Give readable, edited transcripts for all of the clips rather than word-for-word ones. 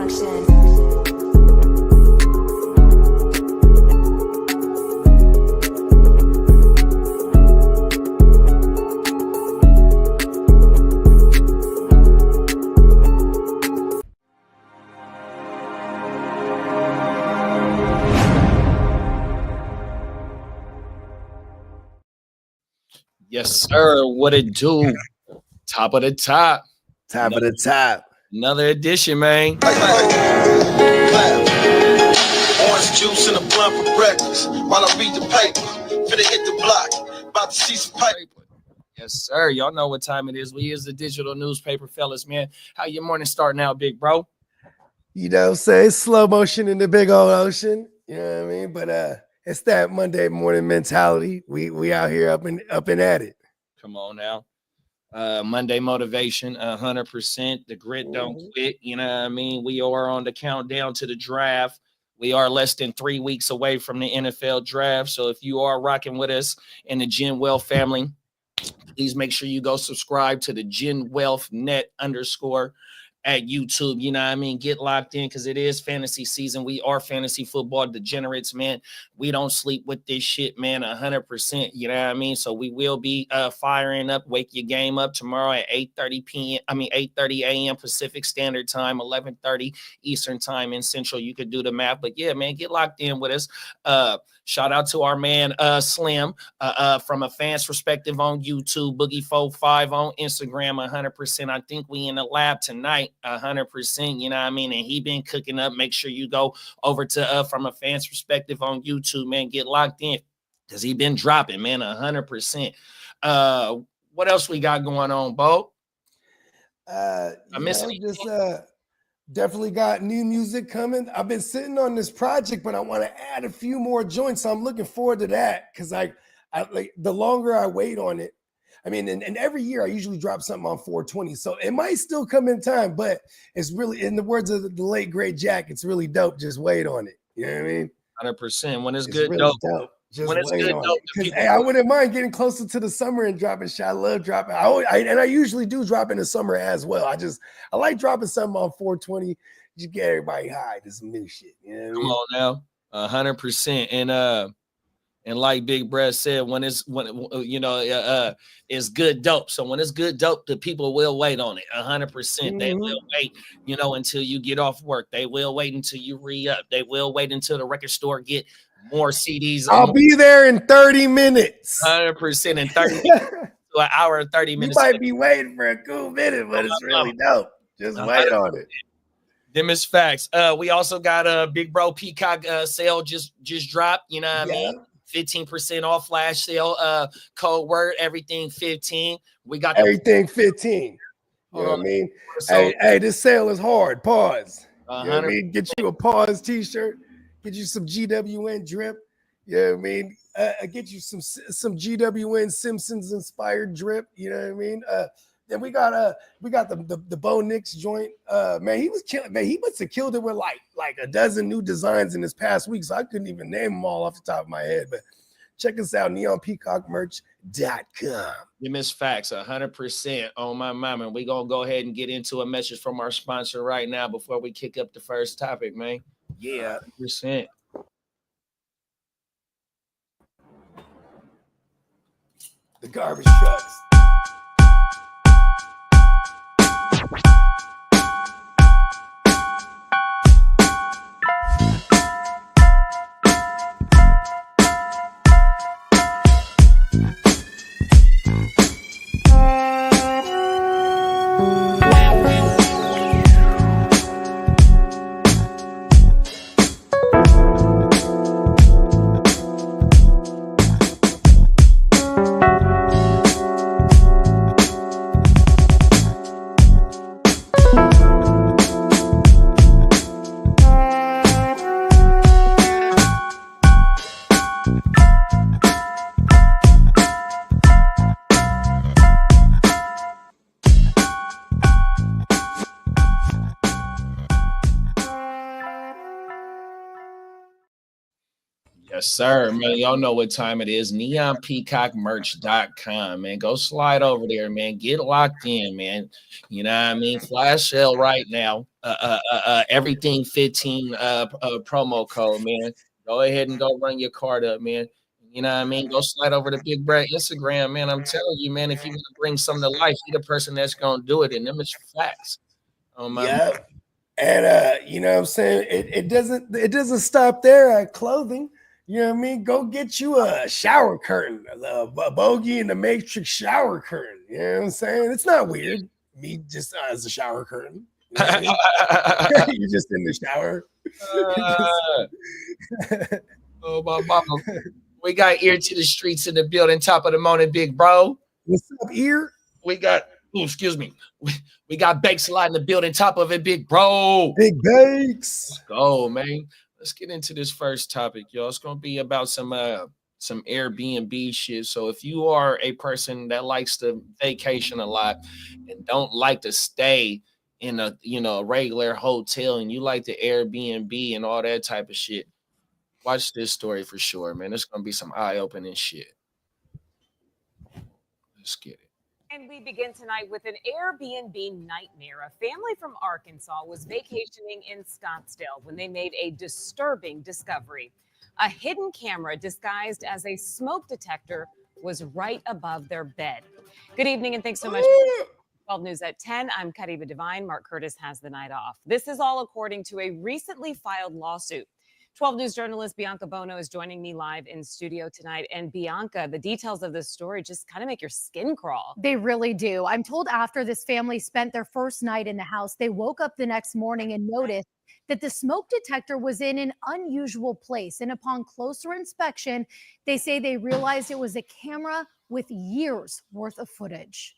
production. Yes, sir. What it do? Top of the top. Top of the top. Another edition, man. Orange juice and a blunt for breakfast while I read the paper. Finna hit the block. About to see some paper. Yes, sir. Y'all know what time it is. We is the digital newspaper, fellas, man. How your morning starting out, big bro? You know what I'm saying? Slow motion in the big old ocean. You know what I mean? But it's that Monday morning mentality. We out here up and at it. Come on now. Monday motivation, 100%. The grit don't quit. You know what I mean? We are on the countdown to the draft. We are less than 3 weeks away from the NFL draft. So if you are rocking with us in the Gen Wealth family, please make sure you go subscribe to the Gen Wealth Net _ at YouTube. You know what I mean? Get locked in because it is fantasy season. We are fantasy football degenerates, man. We don't sleep with this shit, man, 100%. You know what I mean? So we will be firing up, wake your game up tomorrow at 8:30 a.m. Pacific Standard Time, 11:30 Eastern Time in Central. You could do the math. But yeah, man, get locked in with us. Shout out to our man Slim from a fan's perspective on YouTube, Boogie45 on Instagram, 100%. I think we in the lab tonight, 100%. You know what I mean? And he been cooking up. Make sure you go over to from a fan's perspective on YouTube, man. Get locked in because he been dropping, man, 100%. What else we got going on, Bo? I miss anything? Definitely got new music coming. I've been sitting on this project, but I want to add a few more joints. So I'm looking forward to that because I like the longer I wait on it. I mean, and every year I usually drop something on 420. So it might still come in time, but it's really, in the words of the late great Jack, it's really dope. Just wait on it. You know what I mean? 100%. When it's good, really dope. Just when it's wait good, on dope. it. Hey, I wouldn't mind getting closer to the summer and dropping shit. I love dropping. I usually do drop in the summer as well. I like dropping something on 420. Just get everybody high to some new shit. You know what I mean? Come on now, 100%. And like Big Brett said, when it's good dope. So when it's good dope, the people will wait on it 100%. They will wait, until you get off work. They will wait until you re-up. They will wait until the record store get more CDs. I'll be there in 30 minutes. 100% in 30 minutes to an hour and 30 minutes. You might be waiting for a cool minute, but it's really dope. Just wait on it. Them is facts. We also got a Big Bro Peacock sale just dropped. You know what I mean? 15% off flash sale. Code word everything 15. We got everything 15. You know what I mean? Hey, this sale is hard. Pause. You know what I mean? Get you a pause t-shirt. Get you some GWN drip. You know what I mean? Get you some GWN Simpsons inspired drip. You know what I mean? Then we got the Bo Nix joint. Man, he was killing. Man, he must have killed it with like a dozen new designs in this past week. So I couldn't even name them all off the top of my head. But check us out, neonpeacockmerch.com. You miss facts 100% on my mama. We're gonna go ahead and get into a message from our sponsor right now before we kick up the first topic, man. Yeah, 100%. The garbage trucks. Yes, sir, man. Y'all know what time it is. NeonPeacockMerch.com, man. Go slide over there, man. Get locked in, man. You know what I mean? Flash sale right now. Everything 15 promo code, man. Go ahead and go run your card up, man. You know what I mean? Go slide over to Big Brad Instagram, man. I'm telling you, man, if you want to bring something to life, you're the person that's gonna do it, and them is facts. Yeah. And you know what I'm saying? It doesn't stop there at clothing. You know what I mean? Go get you a shower curtain, a Bogey in the Matrix shower curtain. You know what I'm saying? It's not weird. Me just as a shower curtain. You know what I mean? You're just in the shower. Oh my mama. We got ear to the streets in the building, top of the morning, big bro. What's up, ear? We got, excuse me. We got Bakes a lot in the building, top of it, big bro. Big Bakes. Let's go, man. Let's get into this first topic, y'all. It's gonna be about some Airbnb shit. So if you are a person that likes to vacation a lot and don't like to stay in a regular hotel, and you like the Airbnb and all that type of shit, watch this story for sure, man. It's gonna be some eye-opening shit. Let's get it. And we begin tonight with an Airbnb nightmare. A family from Arkansas was vacationing in Scottsdale when they made a disturbing discovery. A hidden camera disguised as a smoke detector was right above their bed. Good evening and thanks so much. 12 News at 10. I'm Kariba Divine. Mark Curtis has the night off. This is all according to a recently filed lawsuit. 12 News journalist Bianca Bono is joining me live in studio tonight. And Bianca, the details of this story just kind of make your skin crawl. They really do. I'm told after this family spent their first night in the house, they woke up the next morning and noticed that the smoke detector was in an unusual place. And upon closer inspection, they say they realized it was a camera with years worth of footage.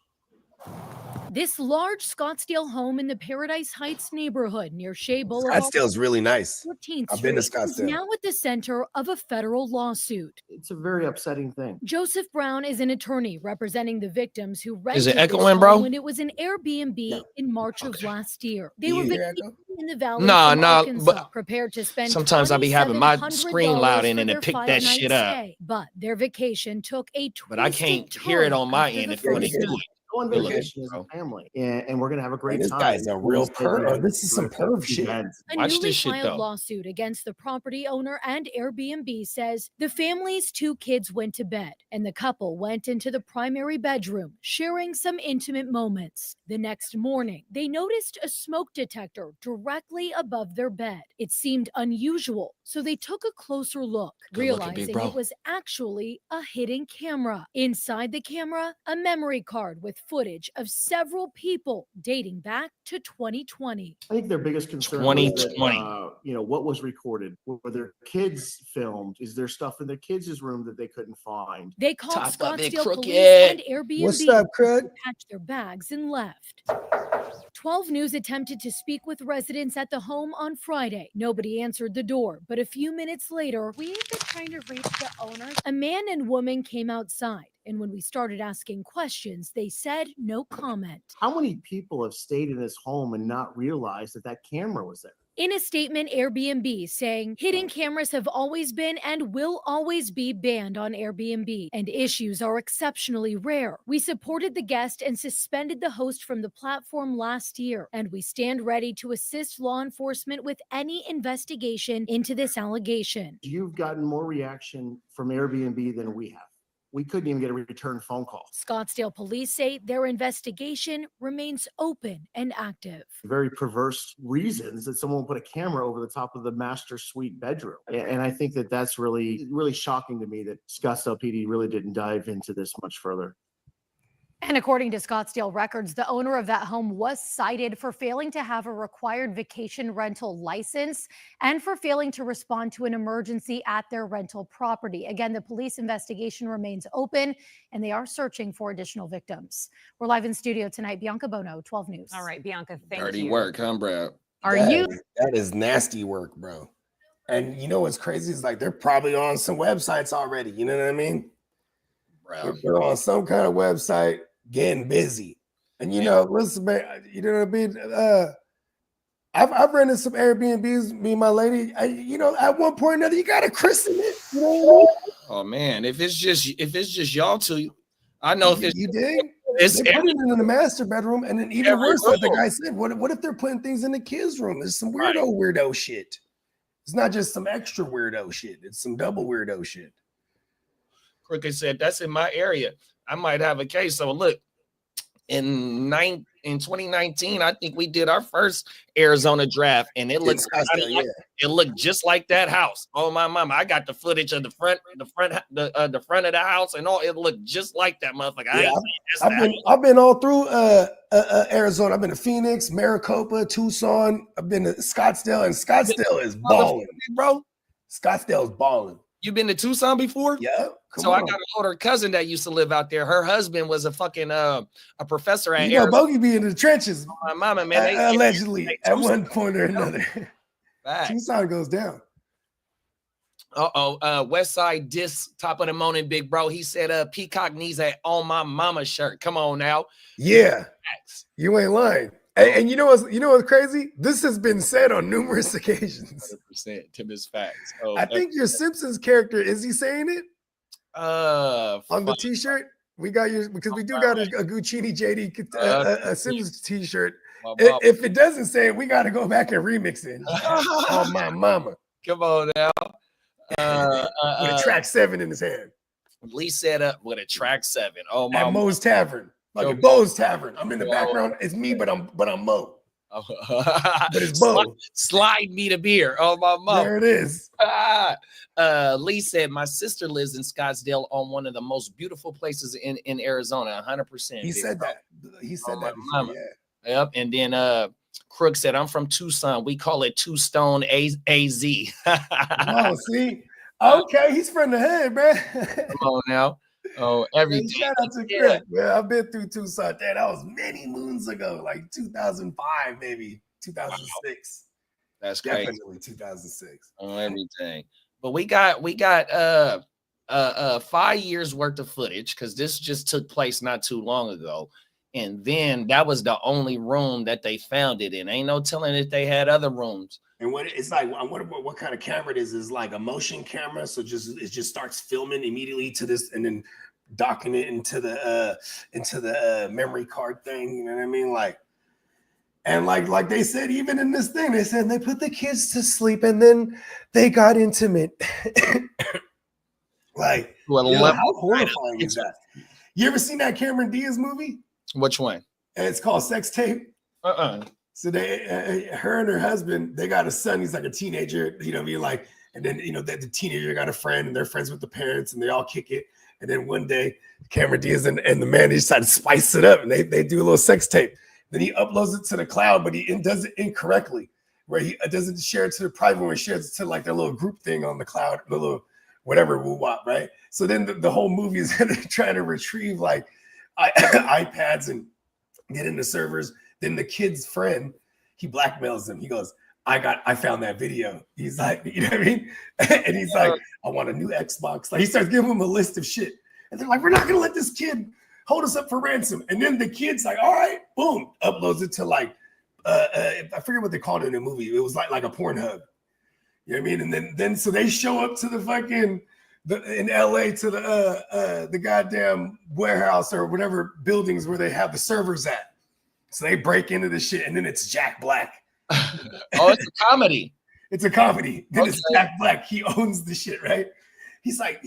This large Scottsdale home in the Paradise Heights neighborhood near Shea Boulevard. Scottsdale's really nice. 14th I've been to Street is Scottsdale. now at the center of a federal lawsuit. It's a very upsetting thing. Joseph Brown is an attorney representing the victims who rented Is it this echoing, home bro? when it was an Airbnb in March of last year. They were You hear vacationing echo? in the valley Nah, from nah, Arkansas, but prepared to spend sometimes I be having my $2,700 screen loud in for and it their pick that 5-night shit up. stay. But their vacation took a But I twisted can't hear it turn on my after end the if you want to first do night. it. Go on Feel it, vacation as a bro. family, and we're gonna have a great This time. guy's a real perv. This is some perv shit. A Watch newly this shit, filed though. lawsuit against the property owner and Airbnb says the family's 2 kids went to bed and the couple went into the primary bedroom, sharing some intimate moments. The next morning, they noticed a smoke detector directly above their bed. It seemed unusual, so they took a closer look, Good looking, big realizing bro. it was actually a hidden camera. Inside the camera, a memory card with footage of several people dating back to 2020. I think their biggest concern was that, 2020. what was recorded. Were their kids filmed? Is there stuff in their kids' room that they couldn't find? They called Top of it, Scottsdale police crooked. and Airbnb What's up, Craig? to pack their bags and left. 12 News attempted to speak with residents at the home on Friday. Nobody answered the door, but a few minutes later, we've been trying to reach the owners. A man and woman came outside, and when we started asking questions, they said no comment. How many people have stayed in this home and not realized that that camera was there? In a statement, Airbnb saying hidden cameras have always been and will always be banned on Airbnb, and issues are exceptionally rare. We supported the guest and suspended the host from the platform last year, and we stand ready to assist law enforcement with any investigation into this allegation. You've gotten more reaction from Airbnb than we have. We couldn't even get a return phone call. Scottsdale police say their investigation remains open and active. Very perverse reasons that someone put a camera over the top of the master suite bedroom. And I think that that's really, really shocking to me that Scottsdale PD really didn't dive into this much further. And according to Scottsdale records, the owner of that home was cited for failing to have a required vacation rental license and for failing to respond to an emergency at their rental property. Again, the police investigation remains open and they are searching for additional victims. We're live in studio tonight. Bianca Bono, 12 News. All right, Bianca, thank Dirty you. work, huh, bro? That is nasty work, bro. And you know what's crazy is like they're probably on some websites already. You know what I mean? Bro. They're on some kind of website getting busy. And you know, listen, man, you know what I mean? I've rented some Airbnbs, me and my lady. You know, at one point or another, you gotta christen it. You know what I mean? Oh man, if it's just y'all two, I know if it's You dig? it's They put it in the master bedroom, and then even every worse, like the room. guy said, what if they're putting things in the kids' room? There's some weirdo shit. It's not just some extra weirdo shit. It's some double weirdo shit. Crooked said that's in my area. I might have a case. So look, in 2019, I think we did our first Arizona draft, and it looked it looked just like that house. Oh my mama, I got the footage of the front of the house, and all. It looked just like that motherfucker. I've been all through Arizona. I've been to Phoenix, Maricopa, Tucson. I've been to Scottsdale, and Scottsdale is balling, bro. Scottsdale's balling. You been to Tucson before? Yeah. So I got an older cousin that used to live out there. Her husband was a fucking a professor at Arizona. Bogey be in the trenches. My mama, man, allegedly at one point or another. Tucson goes down. West Side Disc, top of the morning, big bro. He said Peacock needs a On My Mama shirt. Come on now. Yeah. You ain't lying. And you know what's crazy? This has been said on numerous occasions. 100% Tim is facts. I think your Simpsons character, is he saying it? On the t-shirt? We got your, because we do got a GuchinniJD a Simpsons t-shirt. If it doesn't say it, we got to go back and remix it. On my mama. Come on now. With a track 7 in his hand. Lee set up with a track 7. Oh my. At Mo's Tavern. Like at Bo's Tavern. I'm in the background. It's me, but I'm Mo. But it's Bo. Slide me the beer. Oh my mom. There it is. Lee said, my sister lives in Scottsdale on one of the most beautiful places in Arizona. 100%. He said that. He said that. Before, yeah. Yep. And then Crook said, I'm from Tucson. We call it Two Stone AZ. Oh, see? Okay, he's from the hood, man. Come on now. Oh, everything. Shout out to Chris. Yeah, I've been through Tucson. That was many moons ago, like 2005, maybe 2006. That's crazy. Definitely 2006. On everything. But we got 5 years worth of footage because this just took place not too long ago. And then that was the only room that they found it in. Ain't no telling if they had other rooms. And what it's like, I wonder what kind of camera it is like a motion camera. So it just starts filming immediately to this and then docking it into the memory card thing. You know what I mean? Like they said, even in this thing, they said they put the kids to sleep and then they got intimate. Like, how horrifying is that? You ever seen that Cameron Diaz movie? Which one? It's called Sex Tape. So her and her husband, they got a son. He's like a teenager, you know what I mean? Like, and then, you know, the teenager got a friend and they're friends with the parents and they all kick it. And then one day, Cameron Diaz and the man, they decide to spice it up and they do a little sex tape. Then he uploads it to the cloud, but he does it incorrectly, where he doesn't share it to the private, where he shares it to like their little group thing on the cloud, the little whatever woo-wop, right? So then the whole movie is trying to retrieve like iPads and get into servers. Then the kid's friend, he blackmails him. He goes, I found that video. He's like, you know what I mean? And he's like, I want a new Xbox. Like he starts giving him a list of shit. And they're like, we're not gonna let this kid hold us up for ransom. And then the kid's like, all right, boom, uploads it to like I forget what they called it in the movie. It was like a Pornhub. You know what I mean? And then so they show up to the fucking in LA to the goddamn warehouse or whatever buildings where they have the servers at. So they break into the shit, and then it's Jack Black. Oh, it's a comedy. It's a comedy. Then it's Jack Black. He owns the shit, right? He's like,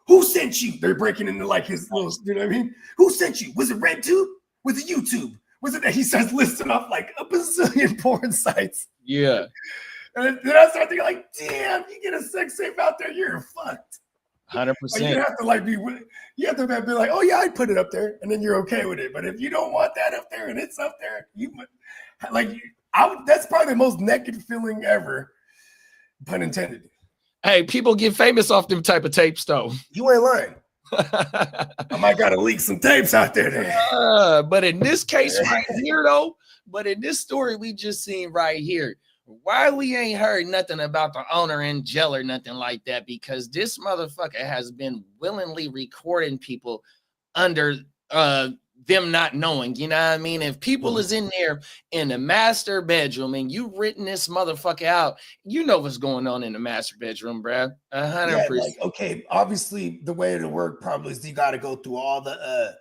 who sent you? They're breaking into like his little, you know what I mean? Who sent you? Was it RedTube? Was it YouTube? Was it that? He starts listing off like a bazillion porn sites. Yeah. And then I start thinking like, damn, you get a sex tape out there, you're fucked. 100%. Like you have to like be like, oh yeah, I'd put it up there, and then you're okay with it. But if you don't want that up there and it's up there, that's probably the most naked feeling ever, pun intended. Hey, people get famous off them type of tapes, though. You ain't lying. I might gotta leak some tapes out there. But in this case right here, though, but in this story we just seen right here, why we ain't heard nothing about the owner in jail or nothing like that? Because this motherfucker has been willingly recording people under them not knowing, you know what I mean? If people is in there in the master bedroom and you written this motherfucker out, you know what's going on in the master bedroom, bruh. 100%. Yeah, like, okay, obviously the way it'll work probably is you got to go through all the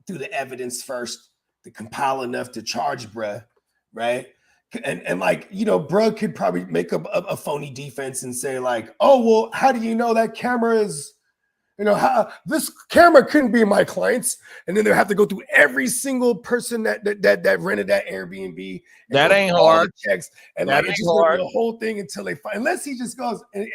through the evidence first to compile enough to charge bruh, right? And like, you know, bruh could probably make up a phony defense and say like, oh, well, how do you know that camera is, you know, how this camera couldn't be my client's, and then they'll have to go through every single person that rented that Airbnb. That ain't hard. Checks and that like ain't just hard. the whole thing until they find, unless he just goes and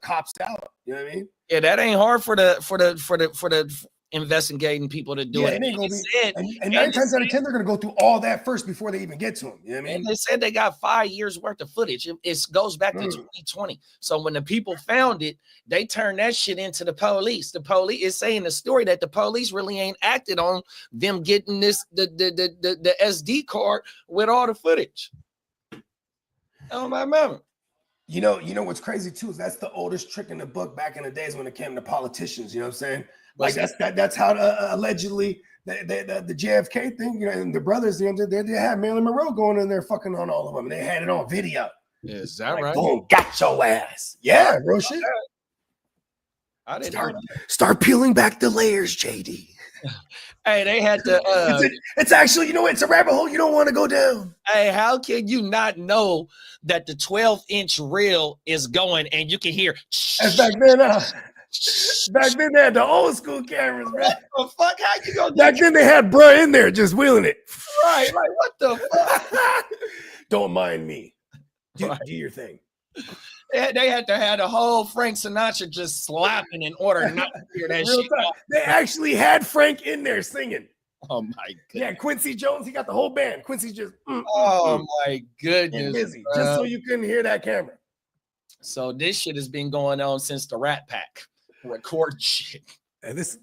cops out. You know what I mean? Yeah, that ain't hard for the investigating people to do it. It ain't gonna be, and 9 times out of 10 they're gonna go through all that first before they even get to him. You know what I mean? And they said they got 5 years worth of footage. It goes back to 2020. So when the people found it, they turned that shit into the police. The police is saying the story that the police really ain't acted on them getting the SD card with all the footage. Oh my mama. You know what's crazy too is that's the oldest trick in the book back in the days when it came to politicians. You know what I'm saying? Like that's how allegedly the JFK thing, you know, and the brothers, you know, they had Marilyn Monroe going in there fucking on all of them, and they had it on video. Is that like, right? Boom, got your ass. Yeah, real shit. I didn't start peeling back the layers, JD. Hey, they had to. It's actually, you know, it's a rabbit hole you don't want to go down. Hey, how can you not know that the 12-inch reel is going and you can hear? That's back then. Back then they had the old school cameras, man. What the fuck? How you gonna? Back then they had bruh in there just wheeling it. Right? Like what the fuck? Don't mind me. Do your thing. They had to have the whole Frank Sinatra just slapping in order not to hear that shit. They actually had Frank in there singing. Oh my goodness. Yeah, Quincy Jones, he got the whole band. Quincy just my goodness. Busy, just so you couldn't hear that camera. So this shit has been going on since the Rat Pack. Record shit. And this,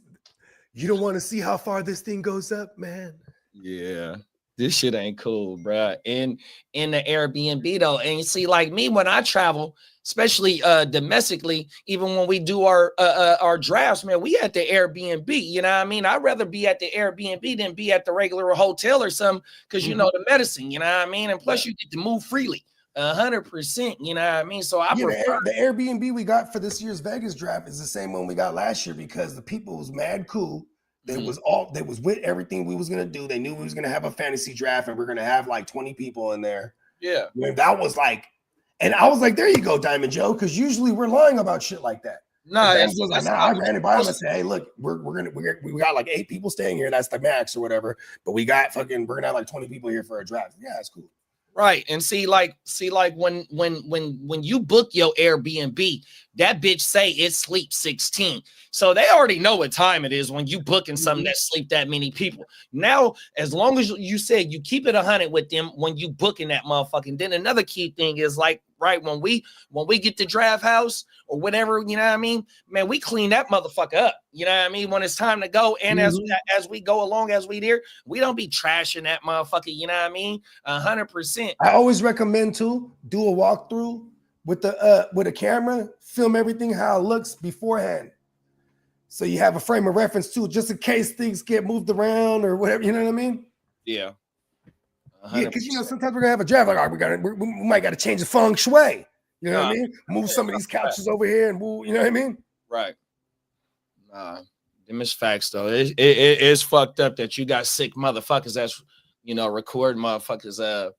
you don't want to see how far this thing goes up, man. Yeah. This shit ain't cool, bro. In the Airbnb though, and you see, like me when I travel, especially domestically, even when we do our drafts, man, we at the Airbnb. You know what I mean? I'd rather be at the Airbnb than be at the regular hotel or something, because you know the medicine. You know what I mean? And plus, you get to move freely. 100%. You know what I mean? So I prefer the Airbnb we got for this year's Vegas draft is the same one we got last year because the people was mad cool. They was with everything we was gonna do. They knew we was gonna have a fantasy draft and we're gonna have like 20 people in there. Yeah, and that was like, and I was like, there you go, Diamond Joe, because usually we're lying about shit like that. No, I ran it by him and said, hey, look, we got like 8 people staying here. That's the max or whatever. But we're gonna have like 20 people here for a draft. Yeah, it's cool. Right. And see, like when you book your Airbnb, that bitch say it sleeps 16. So they already know what time it is when you booking something that sleep that many people. Now, as long as you said you keep it 100 with them when you booking that motherfucking, then another key thing is like, right, when we get the draft house or whatever, you know what I mean, man, we clean that motherfucker up. You know what I mean? When it's time to go, and as we go along, as we there, we don't be trashing that motherfucker. You know what I mean? 100%. I always recommend to do a walkthrough with a camera, film everything how it looks beforehand, so you have a frame of reference too, just in case things get moved around or whatever. You know what I mean? Yeah. 100%. Yeah, because you know sometimes we're gonna have a draft like, all right, we might got to change the feng shui. You know what I mean? Move some of these couches over here and move. You know what I mean? Right. Them is facts though. It is fucked up that you got sick motherfuckers that's recording motherfuckers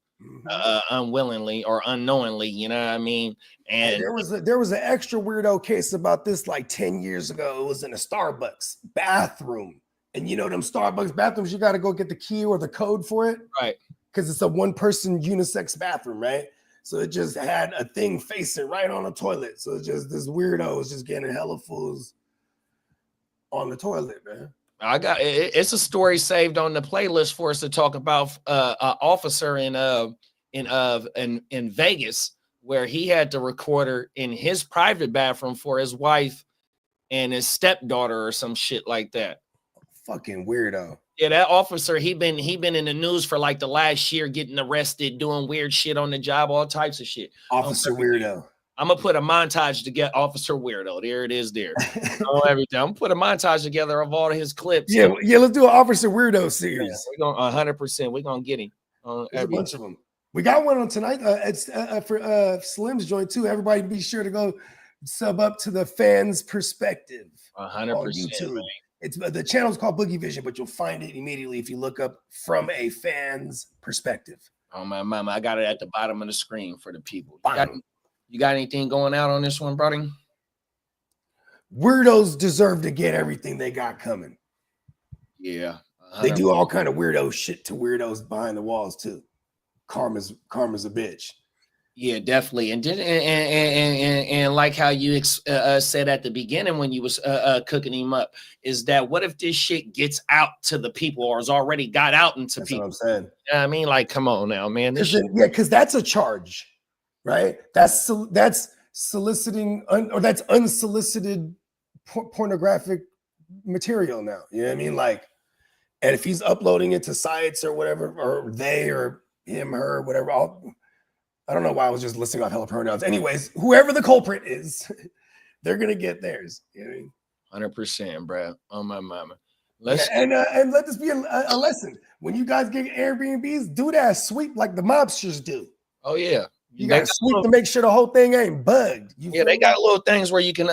unwillingly or unknowingly. You know what I mean? And there was an extra weirdo case about this like 10 years ago. It was in a Starbucks bathroom, and you know them Starbucks bathrooms, you got to go get the key or the code for it, right? Because it's a one-person unisex bathroom, right? So it just had a thing facing right on the toilet. So it's just this weirdo was just getting hella fools on the toilet, man. I got it's a story saved on the playlist for us to talk about an officer in Vegas where he had the recorder in his private bathroom for his wife and his stepdaughter or some shit like that. Fucking weirdo. Yeah, that officer, he been in the news for like the last year, getting arrested, doing weird shit on the job, all types of shit. Officer weirdo. I'm gonna put a montage to get Officer Weirdo. There it is. There. Everything. I'm gonna put a montage together of all of his clips. Yeah. Let's do an Officer Weirdo series. We're gonna 100%. We're gonna get him. There's a bunch of them. We got one on tonight. It's for Slim's joint too. Everybody, be sure to go sub up to the Fans Perspective 100% on YouTube. It's the channel's called Boogie Vision, but you'll find it immediately if you look up From a Fan's Perspective. Oh my mama, I got it at the bottom of the screen for the people. You got anything going out on this one, brother? Weirdos deserve to get everything they got coming. Yeah, 100%. They do all kind of weirdo shit to weirdos behind the walls too. Karma's a bitch. Yeah, definitely. And like how you said at the beginning when you was cooking him up, is that what if this shit gets out to the people or has already got out into That's people? what I'm saying. You know what I mean, like, come on now, man. Because that's a charge, right? That's soliciting or that's unsolicited pornographic material now. You know what I mean? Like, and if he's uploading it to sites or whatever, or they or him, her, whatever, I don't know why I was just listing off hella pronouns. Anyways, whoever the culprit is, they're gonna get theirs. You know what I mean? 100%, bro. Oh my mama. And let this be a lesson. When you guys get Airbnbs, do that sweep like the mobsters do. Oh yeah. You got to sweep to make sure the whole thing ain't bugged. They got little things where you can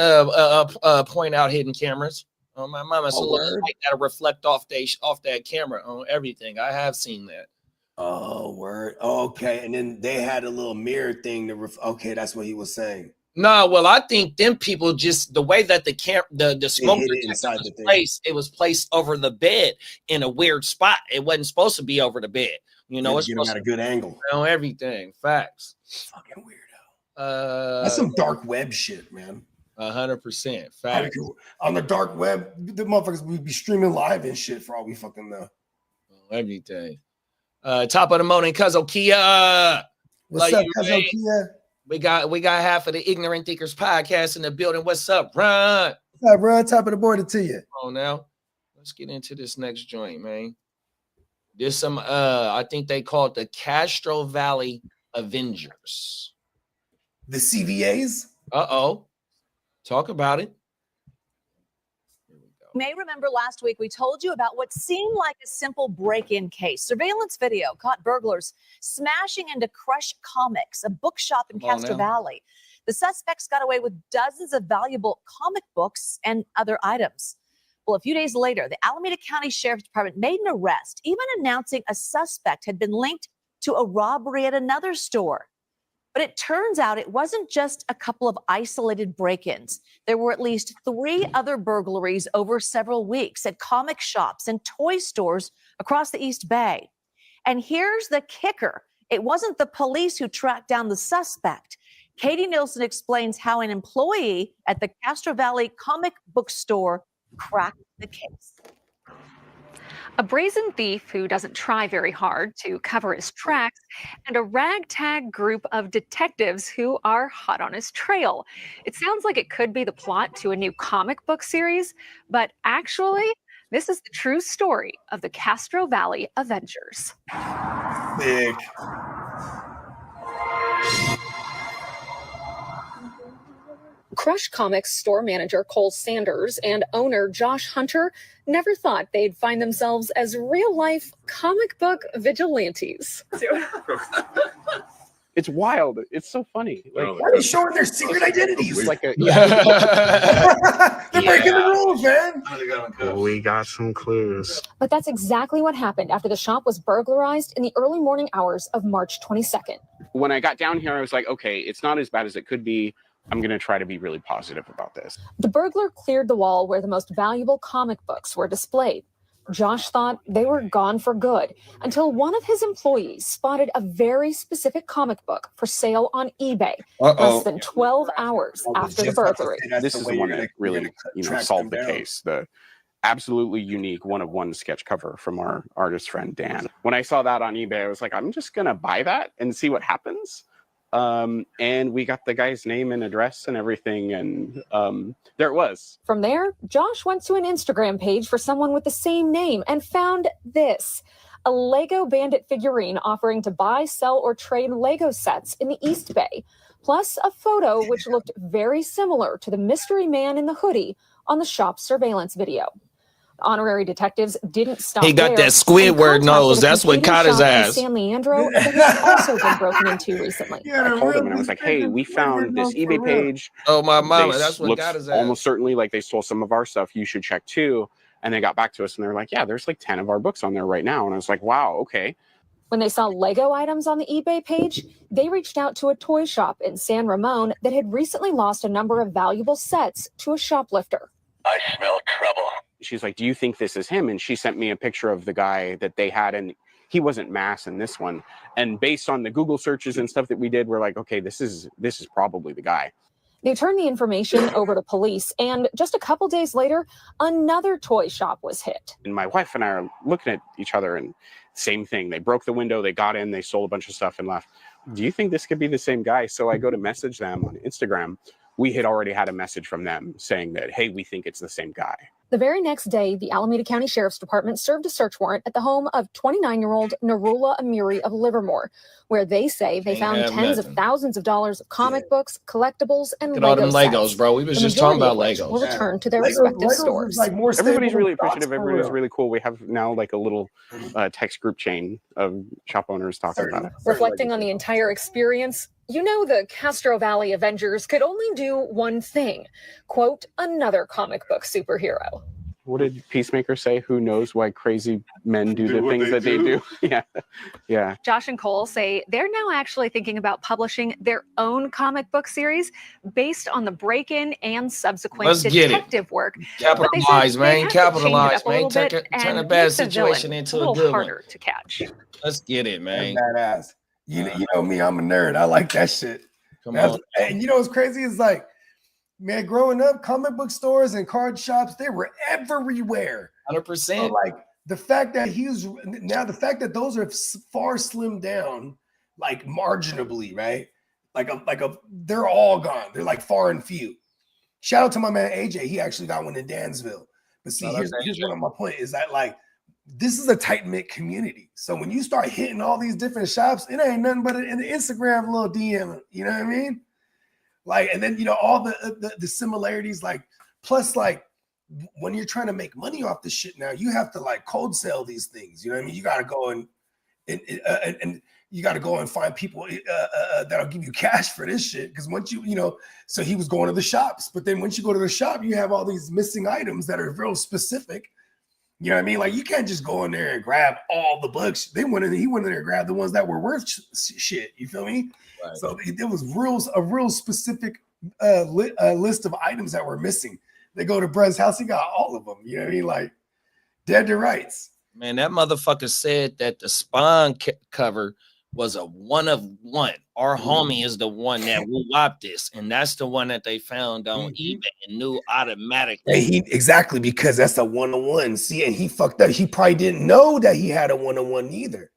point out hidden cameras. Oh my mama, so like that'll reflect off that camera on everything. I have seen that. Oh, word. Okay, and then they had a little mirror thing to okay, that's what he was saying. No, well, I think them people just the way that the smoke detector was placed, it was placed over the bed in a weird spot. It wasn't supposed to be over the bed. You know, it's supposed to be at a good angle. On everything. Facts. Fucking weirdo. That's some dark web shit, man. 100%. Facts. On the dark web, the motherfuckers would be streaming live and shit for all we fucking know. Everything. Top of the morning, Cuzzo Kia. What's up, Cuzzo Kia? We got half of the Ignorant Thinkers podcast in the building. What's up, Ron? What's up, Ron? Top of the board to you. Oh, now let's get into this next joint, man. There's some I think they call it the Castro Valley Avengers. The CVAs? Talk about it. You may remember last week we told you about what seemed like a simple break-in case. Surveillance video caught burglars smashing into Crush Comics, a bookshop in Castro Valley. The suspects got away with dozens of valuable comic books and other items. Well, a few days later, the Alameda County Sheriff's Department made an arrest, even announcing a suspect had been linked to a robbery at another store. But it turns out it wasn't just a couple of isolated break-ins. There were at least 3 other burglaries over several weeks at comic shops and toy stores across the East Bay. And here's the kicker. It wasn't the police who tracked down the suspect. Katie Nilsson explains how an employee at the Castro Valley comic book store cracked the case. A brazen thief who doesn't try very hard to cover his tracks, and a ragtag group of detectives who are hot on his trail. It sounds like it could be the plot to a new comic book series, but actually, this is the true story of the Castro Valley Avengers. Big. Crush Comics store manager Cole Sanders and owner Josh Hunter never thought they'd find themselves as real-life comic book vigilantes. It's wild. It's so funny. Like, why are they showing their secret identities? It's like they're breaking the rules, man. We got some clues. But that's exactly what happened after the shop was burglarized in the early morning hours of March 22nd. When I got down here, I was like, okay, it's not as bad as it could be. I'm going to try to be really positive about this. The burglar cleared the wall where the most valuable comic books were displayed. Josh thought they were gone for good until one of his employees spotted a very specific comic book for sale on eBay less than 12 hours after the burglary. This is the one that really solved the case. The absolutely unique one-of-one sketch cover from our artist friend Dan. When I saw that on eBay, I was like, I'm just going to buy that and see what happens. And we got the guy's name and address and everything, and there it was. From there, Josh went to an Instagram page for someone with the same name and found this, a Lego Bandit figurine offering to buy, sell, or trade Lego sets in the East Bay. plus a photo which looked very similar to the mystery man in the hoodie on the shop's surveillance video. The honorary detectives didn't stop. He got there that Squidward and nose. contacted a That's what computer caught his shop in ass. San Leandro that has also been broken into recently. I told him, and I was like, hey, we found this eBay page. Oh, my mama, They that's what looks got his ass. almost certainly like they stole some of our stuff. You should check too. And they got back to us and they were like, yeah, there's like 10 of our books on there right now. And I was like, wow, okay. When they saw Lego items on the eBay page, they reached out to a toy shop in San Ramon that had recently lost a number of valuable sets to a shoplifter. I smell trouble. She's like, do you think this is him? And she sent me a picture of the guy that they had, and he wasn't mass in this one. And based on the Google searches and stuff that we did, we're like, okay, this is probably the guy. They turned the information over to police, and just a couple days later, another toy shop was hit. And my wife and I are looking at each other, and same thing. They broke the window, they got in, they sold a bunch of stuff and left. Do you think this could be the same guy? So I go to message them on Instagram. We had already had a message from them saying that, hey, we think it's the same guy. The very next day, the Alameda County Sheriff's Department served a search warrant at the home of 29-year-old Narula Amiri of Livermore, where they say they found tens of thousands of dollars of comic books, collectibles, and Look at all them Legos, sets. bro. We was The just talking majority about of which Legos. will return to their Legos respective is stores. like more Everybody's stable really than stocks appreciative. for Everybody's real. really cool. We have now like a little text group chain of shop owners talking about it. Reflecting on the entire experience, you know the Castro Valley Avengers could only do one thing, quote, another comic book superhero. What did Peacemaker say? Who knows why crazy men do the things that they do? Yeah. Yeah. Josh and Cole say they're now actually thinking about publishing their own comic book series based on the break-in and subsequent Let's get it. detective work. Capitalize, man. Capitalize, man. Turn Turn a bad situation into a little good one. harder to catch. Let's get it, man. Badass. You know me, I'm a nerd. I like that shit. Come on. And you know what's crazy is like, man, growing up, comic book stores and card shops, they were everywhere. 100%. So like the fact that those are far slimmed down, like marginally, right? They're all gone. They're like far and few. Shout out to my man AJ. He actually got one in Dansville. But see, here's one of my point is that like this is a tight-knit community. So when you start hitting all these different shops, it ain't nothing but an Instagram little DM. You know what I mean? Like, and then, you know, all the similarities, like, plus, like, when you're trying to make money off this shit now, you have to, like, cold sell these things. You know what I mean? You got to go and you got to go and find people that'll give you cash for this shit. Because once you know, so he was going to the shops. But then once you go to the shop, you have all these missing items that are real specific. You know what I mean? Like, you can't just go in there and grab all the books. He went in there and grabbed the ones that were worth shit. You feel me? Right. So it was a real specific list of items that were missing. They go to Brett's house, he got all of them. You know what I mean? Like, dead to rights. Man, that motherfucker said that the Spawn cover was a one of one. Our homie is the one that will wop this, and that's the one that they found on eBay and knew automatically. Exactly, because that's a 1-on-1. See, and he fucked up. He probably didn't know that he had a 1-on-1 either.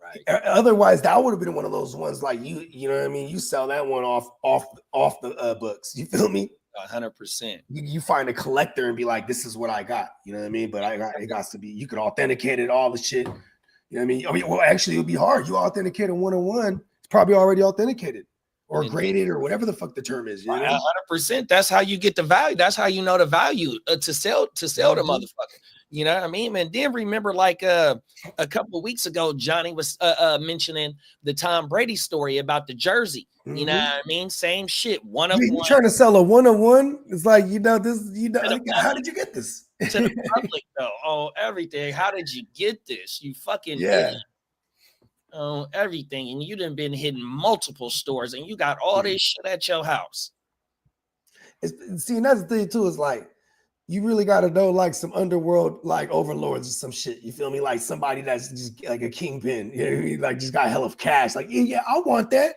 Right. Otherwise, that would have been one of those ones like you know what I mean? You sell that one off the books. You feel me? 100%. You find a collector and be like, this is what I got. You know what I mean? But it got to be, you could authenticate it, all the shit. You know what I mean? Well, actually, it'll be hard. You authenticate a 1-on-1, it's probably already authenticated or graded or whatever the fuck the term is. You know? 100%. That's how you get the value. That's how you know the value to sell the motherfucker. You know what I mean? And then remember, like a couple of weeks ago, Johnny was mentioning the Tom Brady story about the jersey. You know what I mean? Same shit. One of one. Trying to sell a 1-on-1 it's like, you know, how did you get this? To the public, though. Oh, everything. How did you get this? You fucking yeah. Oh, everything. And you done been hitting multiple stores and you got all this shit at your house. See, and that's the thing too, is like, you really got to know like some underworld like overlords or some shit. You feel me? Like somebody that's just like a kingpin. You know what I mean? Like just got hell of cash. Like, yeah, I want that.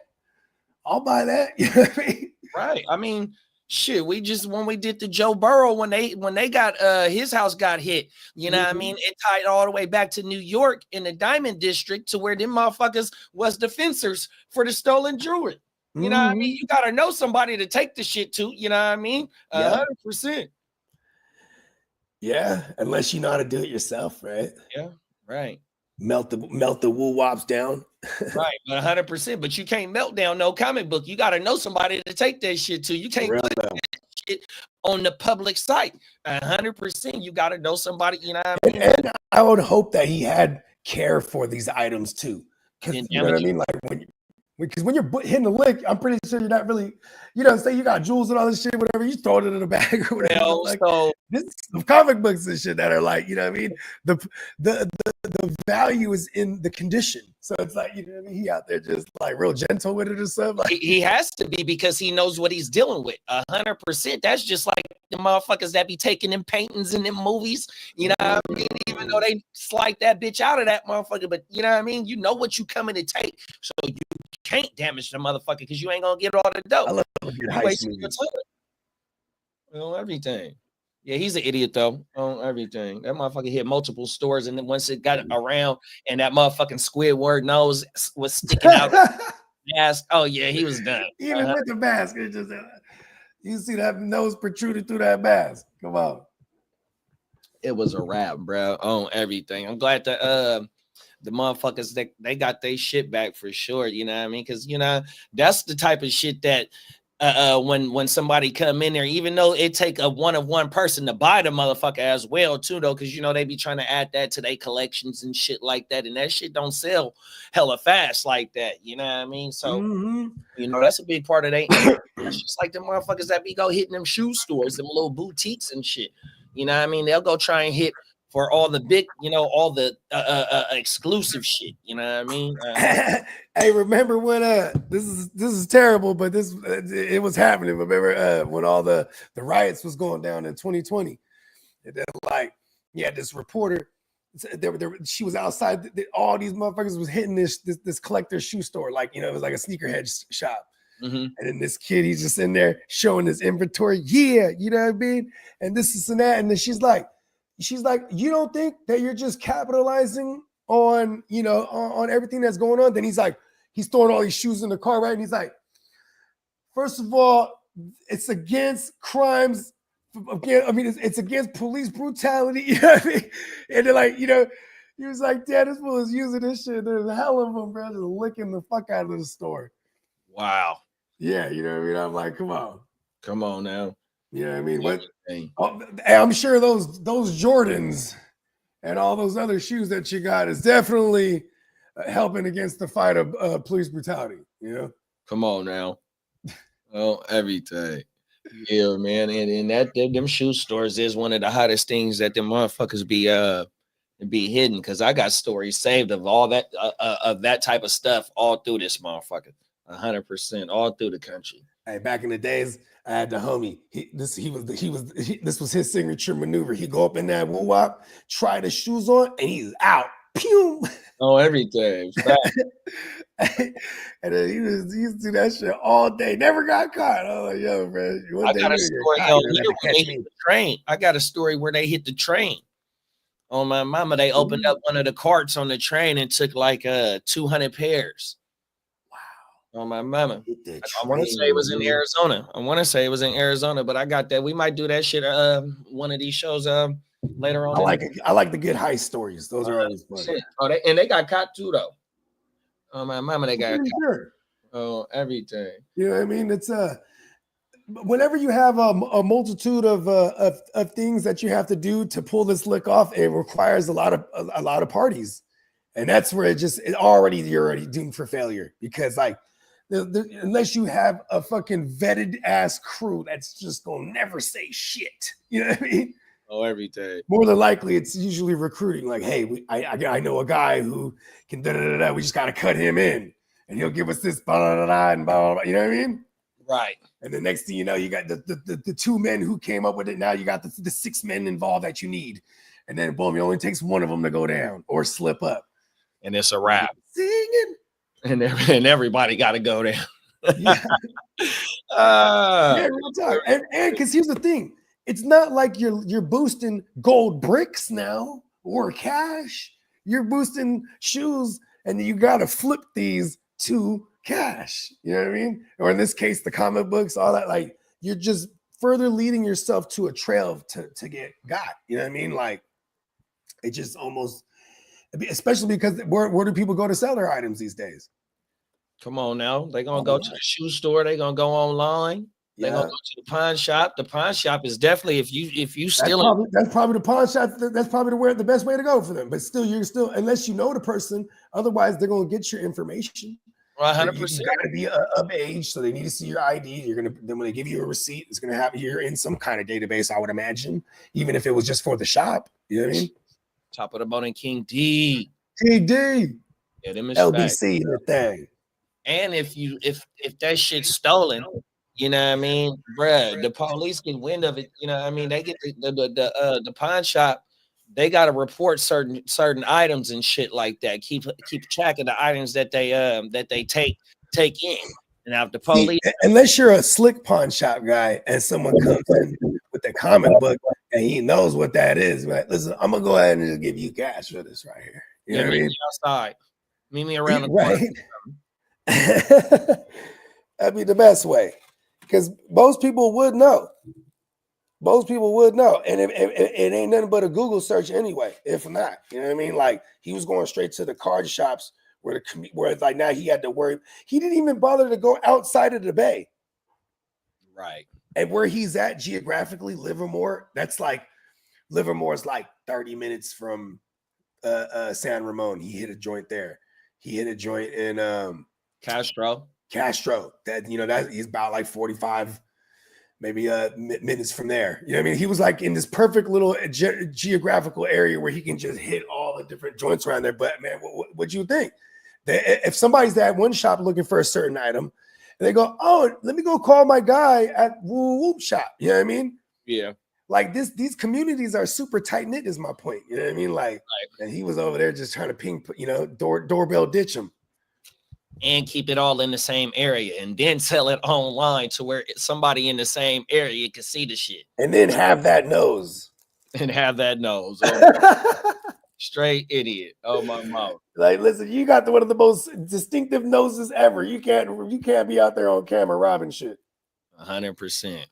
I'll buy that. You know what I mean? Right. I mean, shit, when we did the Joe Burrow, when they got his house got hit, you know what I mean? It tied all the way back to New York in the Diamond District to where them motherfuckers was the fencers for the stolen jewelry. You know what I mean? You gotta know somebody to take the shit to, you know what I mean? 100%. Yeah, unless you know how to do it yourself, right? Yeah, right. melt the woo wops down. Right, but 100%. But you can't melt down no comic book. You got to know somebody to take that shit to. You can't put that shit on the public site. 100%. You got to know somebody. You know what I mean? And I would hope that he had care for these items too. Because you know what I mean? Like when you're hitting the lick, I'm pretty sure you're not really, say you got jewels and all this shit, whatever, you throw it in a bag or whatever. Like, this is some comic books and shit that are like, you know what I mean? The value is in the condition. So it's like, you know what I mean? He out there just like real gentle with it or something. Like, he has to be because he knows what he's dealing with. 100%. That's just like the motherfuckers that be taking them paintings in them movies. You know what I mean? Even though they slide that bitch out of that motherfucker, but you know what I mean? You know what you coming to take. So you can't damage the motherfucker because you ain't gonna get all the dope. I love everything. Yeah, he's an idiot though on everything. That motherfucker hit multiple stores, and then once it got around, and that motherfucking Squidward nose was sticking out. Mask. Oh yeah, he was done. Even with the mask, it just you see that nose protruded through that mask. Come on, it was a wrap, bro. On everything. I'm glad that the motherfuckers they got their shit back for sure. You know what I mean? Because that's the type of shit that when somebody come in there, even though it take a one person to buy the motherfucker as well too, though, because they be trying to add that to their collections and shit like that, and that shit don't sell hella fast like that. You know what I mean? So that's a big part of they. That's just like the motherfuckers that be go hitting them shoe stores, them little boutiques and shit. You know what I mean? They'll go try and hit for all the big, all the exclusive shit. You know what I mean? Hey, remember when this is terrible, but it was happening. Remember when all the riots was going down in 2020, and then like this reporter, she was outside. All these motherfuckers was hitting this collector shoe store, like it was like a sneakerhead shop. And then this kid, he's just in there showing his inventory. Yeah, you know what I mean? And this and that, and then she's like, you don't think that you're just capitalizing on, on everything that's going on? Then he's like, he's throwing all these shoes in the car, right? And he's like, first of all, it's against crimes. Again, I mean, it's against police brutality. You know what I mean? And they're like, he was like, Dad, this fool is using this shit. There's a hell of them, bro, just licking the fuck out of the store. Wow. Yeah, you know what I mean? I'm like, come on now. You know what I mean? I'm sure those Jordans and all those other shoes that you got is definitely helping against the fight of police brutality. Come on now. Oh, everything. Yeah, man. And that them shoe stores is one of the hottest things that them motherfuckers be hidden, because I got stories saved of all that of that type of stuff all through this motherfucker. 100% all through the country. Hey, back in the days, I had the homie. This was his signature maneuver. He go up in that woo wop, try the shoes on, and he's out. Pew! Oh, everything. And then he used to do that shit all day. Never got caught. I was like, yo, bro. I got a story where they hit the train. I got a story where they hit the train. On my mama, they opened up one of the carts on the train and took like 200 pairs. On my mama. I want to say it was in Arizona. But I got that. We might do that shit one of these shows later on. I like the good heist stories. Those are always fun. Oh, they got caught too though. On my mama, they got caught. Sure. Oh, everything. You know what I mean? It's whenever you have a multitude of things that you have to do to pull this lick off, it requires a lot of parties, and that's where you're already doomed for failure, because like. Unless you have a fucking vetted ass crew that's just gonna never say shit, you know what I mean? Oh, everything. More than likely, it's usually recruiting. Like, hey, I know a guy who can da. We just gotta cut him in, and he'll give us this and blah. You know what I mean? Right. And the next thing you know, you got the 2 men who came up with it. Now you got the 6 men involved that you need, and then boom, it only takes one of them to go down or slip up, and it's a wrap. Singing. And everybody got to go there. Yeah, real talk. And because here's the thing, it's not like you're boosting gold bricks now or cash. You're boosting shoes, and you got to flip these to cash. You know what I mean? Or in this case, the comic books, all that. Like, you're just further leading yourself to a trail to get got. You know what I mean? Like, it just almost. especially because where do people go to sell their items these days? Come on now. They're going to go to the shoe store. They're going to go online. They're going to go to the pawn shop. The pawn shop is definitely, if you still. That's probably the pawn shop. That's probably the best way to go for them. But still, unless you know the person, otherwise they're going to get your information. 100%. You got to be of age, so they need to see your ID. Then when they give you a receipt, it's going to have you're in some kind of database, I would imagine, even if it was just for the shop. You know what I mean? Top of the morning, King D. King D. Yeah, them is LBC the thing. And if that shit's stolen, you know what I mean, bruh, the police get wind of it. You know what I mean? They get the pawn shop. They got to report certain items and shit like that. Keep track of the items that they take in. And now if the police, unless you're a slick pawn shop guy and someone comes in with the comic book and he knows what that is, right? Listen, I'm gonna go ahead and just give you cash for this right here. You know what I mean? Outside, meet me around the corner. That'd be the best way, because most people would know. Most people would know, and it ain't nothing but a Google search anyway. If not, you know what I mean? Like he was going straight to the card shops where it's like now he had to worry. He didn't even bother to go outside of the Bay, right? And where he's at geographically, Livermore. Livermore's like 30 minutes from San Ramon. He hit a joint there. He hit a joint in Castro. That he's about like 45 maybe minutes from there. You know what I mean? He was like in this perfect little geographical area where he can just hit all the different joints around there. But man, what do you think? If somebody's at one shop looking for a certain item, and they go, "Oh, let me go call my guy at Woo Whoop Shop." You know what I mean? Yeah. Like these communities are super tight knit. Is my point. You know what I mean? Like, and he was over there just trying to ping, doorbell ditch him. And keep it all in the same area, and then sell it online to where somebody in the same area can see the shit. And then have that nose. Oh, straight idiot. Oh my mouth. Like, listen, you got one of the most distinctive noses ever. You can't be out there on camera robbing shit. 100%.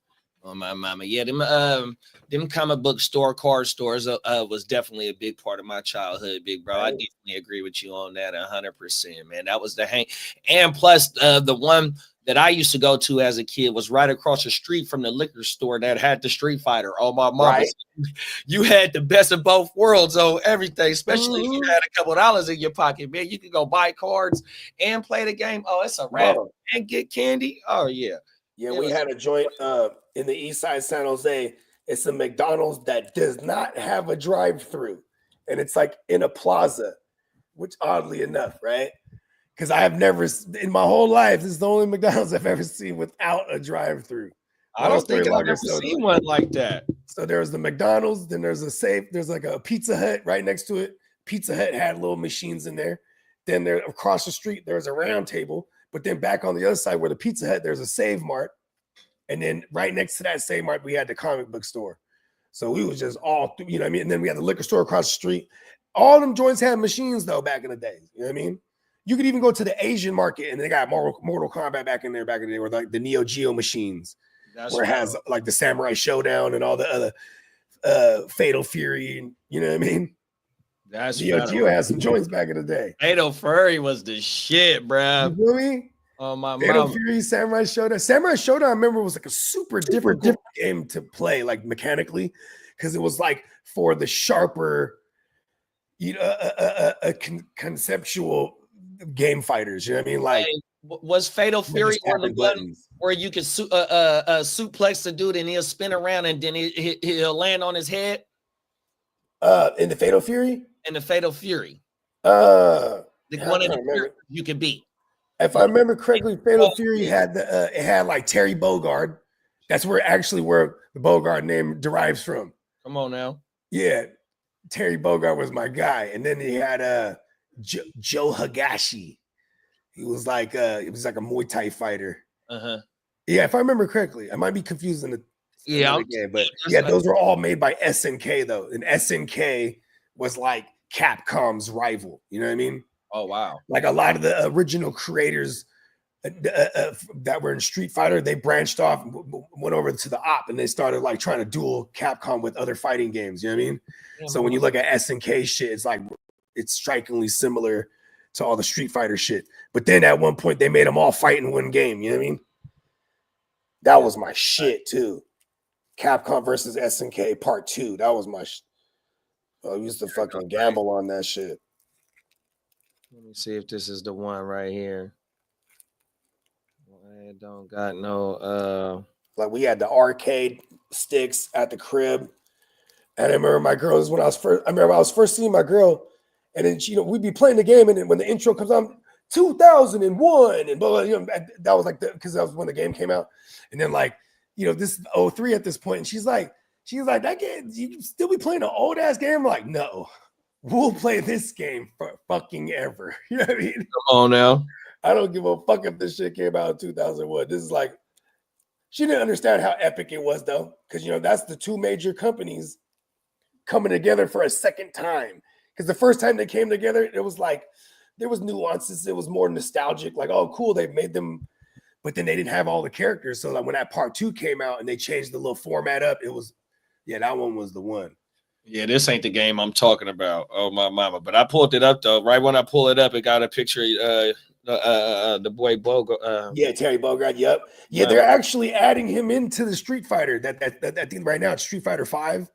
Oh my mama. Yeah, them comic book card stores was definitely a big part of my childhood, big bro. I definitely agree with you on that 100%, man. That was the hang. And plus the one that I used to go to as a kid was right across the street from the liquor store that had the Street Fighter. Oh my mama. Right. You had the best of both worlds on everything, especially if you had a couple of dollars in your pocket, man. You could go buy cards and play the game. Oh, it's a wrap. And get candy. Oh yeah. Yeah, we had a joint in the east side of San Jose. It's a McDonald's that does not have a drive-through, and it's like in a plaza, which oddly enough, right? Because I have never in my whole life, this is the only McDonald's I've ever seen without a drive-through. I don't think I've ever seen one like that. So there was the McDonald's, then there's there's like a Pizza Hut right next to it. Pizza Hut had little machines in there. Then there across the street, there's a round table. But then back on the other side where the Pizza Hut, there's a Save Mart. And then right next to that Save Mart, we had the comic book store. So we was just all, you know what I mean? And then we had the liquor store across the street. All them joints had machines, though, back in the day. You know what I mean? You could even go to the Asian market, and they got Mortal Kombat back in there back in the day, with like the Neo Geo machines. That's where it has like the Samurai Showdown and all the other Fatal Fury. And, you know what I mean? That's Neo Geo had some joints back in the day. Fatal Fury was the shit, bro. You feel me? Oh my Fatal Fury, Samurai Showdown. Samurai Showdown, I remember, was like a super different game to play, like mechanically, because it was like for the sharper, conceptual game fighters. You know what I mean? Like, was Fatal Fury or the one where you could suplex the dude and he'll spin around and then he'll land on his head? In the Fatal Fury? In the Fatal Fury. The one in the you could beat. If I remember correctly, Fatal Fury had it had like Terry Bogard. That's where the Bogard name derives from. Come on now. Yeah, Terry Bogard was my guy, and then he had Joe Higashi. He was like a Muay Thai fighter. Yeah, if I remember correctly, I might be confusing the game, but yeah, those were all made by SNK though, and SNK was like Capcom's rival. You know what I mean? Oh wow! Like a lot of the original creators that were in Street Fighter, they branched off, went over to the op, and they started like trying to duel Capcom with other fighting games. You know what I mean? Yeah, so when you look at SNK shit, it's like it's strikingly similar to all the Street Fighter shit. But then at one point they made them all fight in one game. You know what I mean? That was my shit too. Capcom versus SNK Part 2. That was my. I used to fucking gamble on that shit. Let me see if this is the one right here. I don't got no. Like we had the arcade sticks at the crib, and I remember my girl. This is when I was first. I remember I was first seeing my girl, and then we'd be playing the game, and then when the intro comes on, 2001, and blah, blah, that was like because that was when the game came out, and then like this is 03 at this point, and she's like that game. You still be playing an old ass game? I'm like, no, we'll play this game for fucking ever. You know what I mean? Come on now. I don't give a fuck if this shit came out in 2001. This is like, she didn't understand how epic it was though, because that's the two major companies coming together for a second time. Because the first time they came together, it was like there was nuances. It was more nostalgic, like, oh, cool, they made them, but then they didn't have all the characters. So like when that part 2 came out and they changed the little format up, it was, that one was the one. Yeah, this ain't the game I'm talking about. Oh my mama! But I pulled it up though. Right when I pull it up, it got a picture. The boy Bogard. Yeah, Terry Bogard. Yep. Yeah, they're actually adding him into the Street Fighter. That thing right now, it's Street Fighter 5.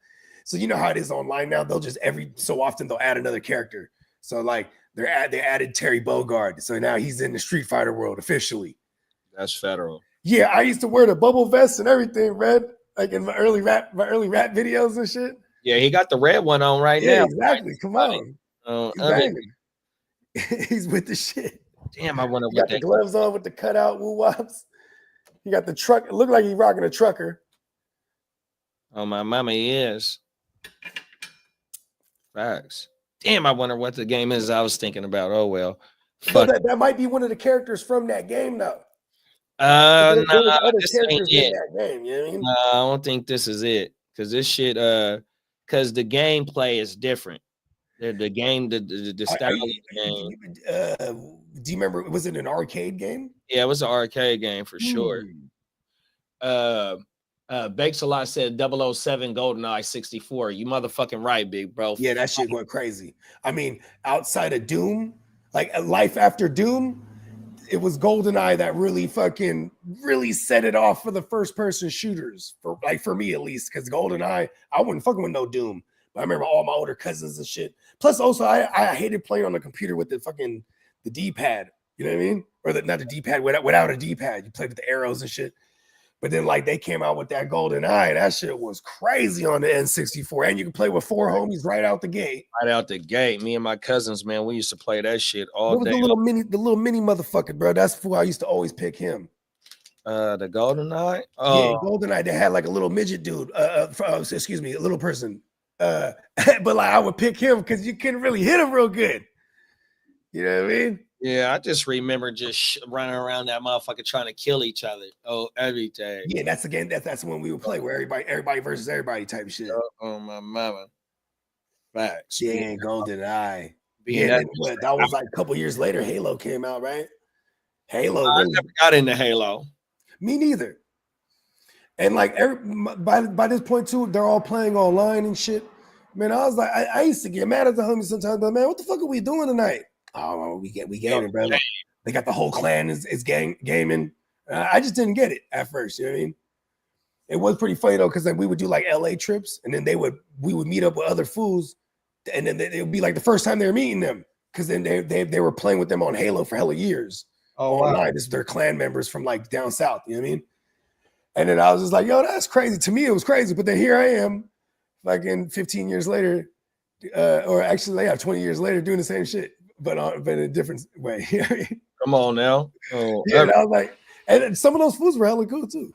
So you know how it is online now. They'll just every so often they'll add another character. So like they added Terry Bogard. So now he's in the Street Fighter world officially. That's federal. Yeah, I used to wear the bubble vest and everything, Red. Like in my early rap videos and shit. Yeah, he got the red one on right now. Exactly. Come on. He's with the shit. Damn, I wonder what got the gloves on with the cutout woo wops. He got the truck. It looked like he's rocking a trucker. Oh, my mama, he is. Facts. Damn, I wonder what the game is I was thinking about. Oh well. So that might be one of the characters from that game, though. No, this ain't it. That game, you know what I mean? No, I don't think this is it. Because this shit, because the gameplay is different. The game, the style of the game. Do you remember? Was it an arcade game? Yeah, it was an arcade game for sure. Bakes a lot said 007 GoldenEye 64. You motherfucking right, big bro. Yeah, that shit went crazy. I mean, outside of Doom, like Life After Doom, it was GoldenEye that really set it off for the first person shooters. For me at least, because GoldenEye, I wouldn't fucking with no Doom. But I remember all my older cousins and shit. Plus, also, I hated playing on the computer with the D-pad. You know what I mean? Or not the D-pad, without a D-pad. You played with the arrows and shit. But then, like, they came out with that GoldenEye. That shit was crazy on the N64. And you can play with 4 homies right out the gate. Right out the gate. Me and my cousins, man, we used to play that shit all day. The little mini motherfucker, bro. That's who I used to always pick him. The GoldenEye? Oh. Yeah, GoldenEye. They had like a little midget dude. Excuse me, a little person. But like I would pick him because you couldn't really hit him real good. You know what I mean? Yeah, I just remember just running around that motherfucker trying to kill each other. Oh, every day. Yeah, that's the game. That's when we would play where everybody versus everybody type of shit. Oh my mama. Facts. Yeah, GoldenEye. Yeah, that was like a couple years later. Halo came out, right? Halo. I never got into Halo. Me neither. And like by this point too, they're all playing online and shit. Man, I was like, I used to get mad at the homies sometimes, but man, what the fuck are we doing tonight? Oh, we gaming, bro. They got the whole clan is gaming. I just didn't get it at first. You know what I mean? It was pretty funny though, because then we would do like LA trips, and then we would meet up with other fools, and then it would be like the first time they were meeting them, because then they were playing with them on Halo for hella years. Oh, online. wow. This is their clan members from like down south. You know what I mean? And then I was just like, yo, that's crazy. To me, it was crazy. But then here I am, like in 15 years later, or actually, 20 years later, doing the same shit, but in a different way. You know what I mean? Come on now. Oh, yeah, and I was like, and some of those fools were hella cool too.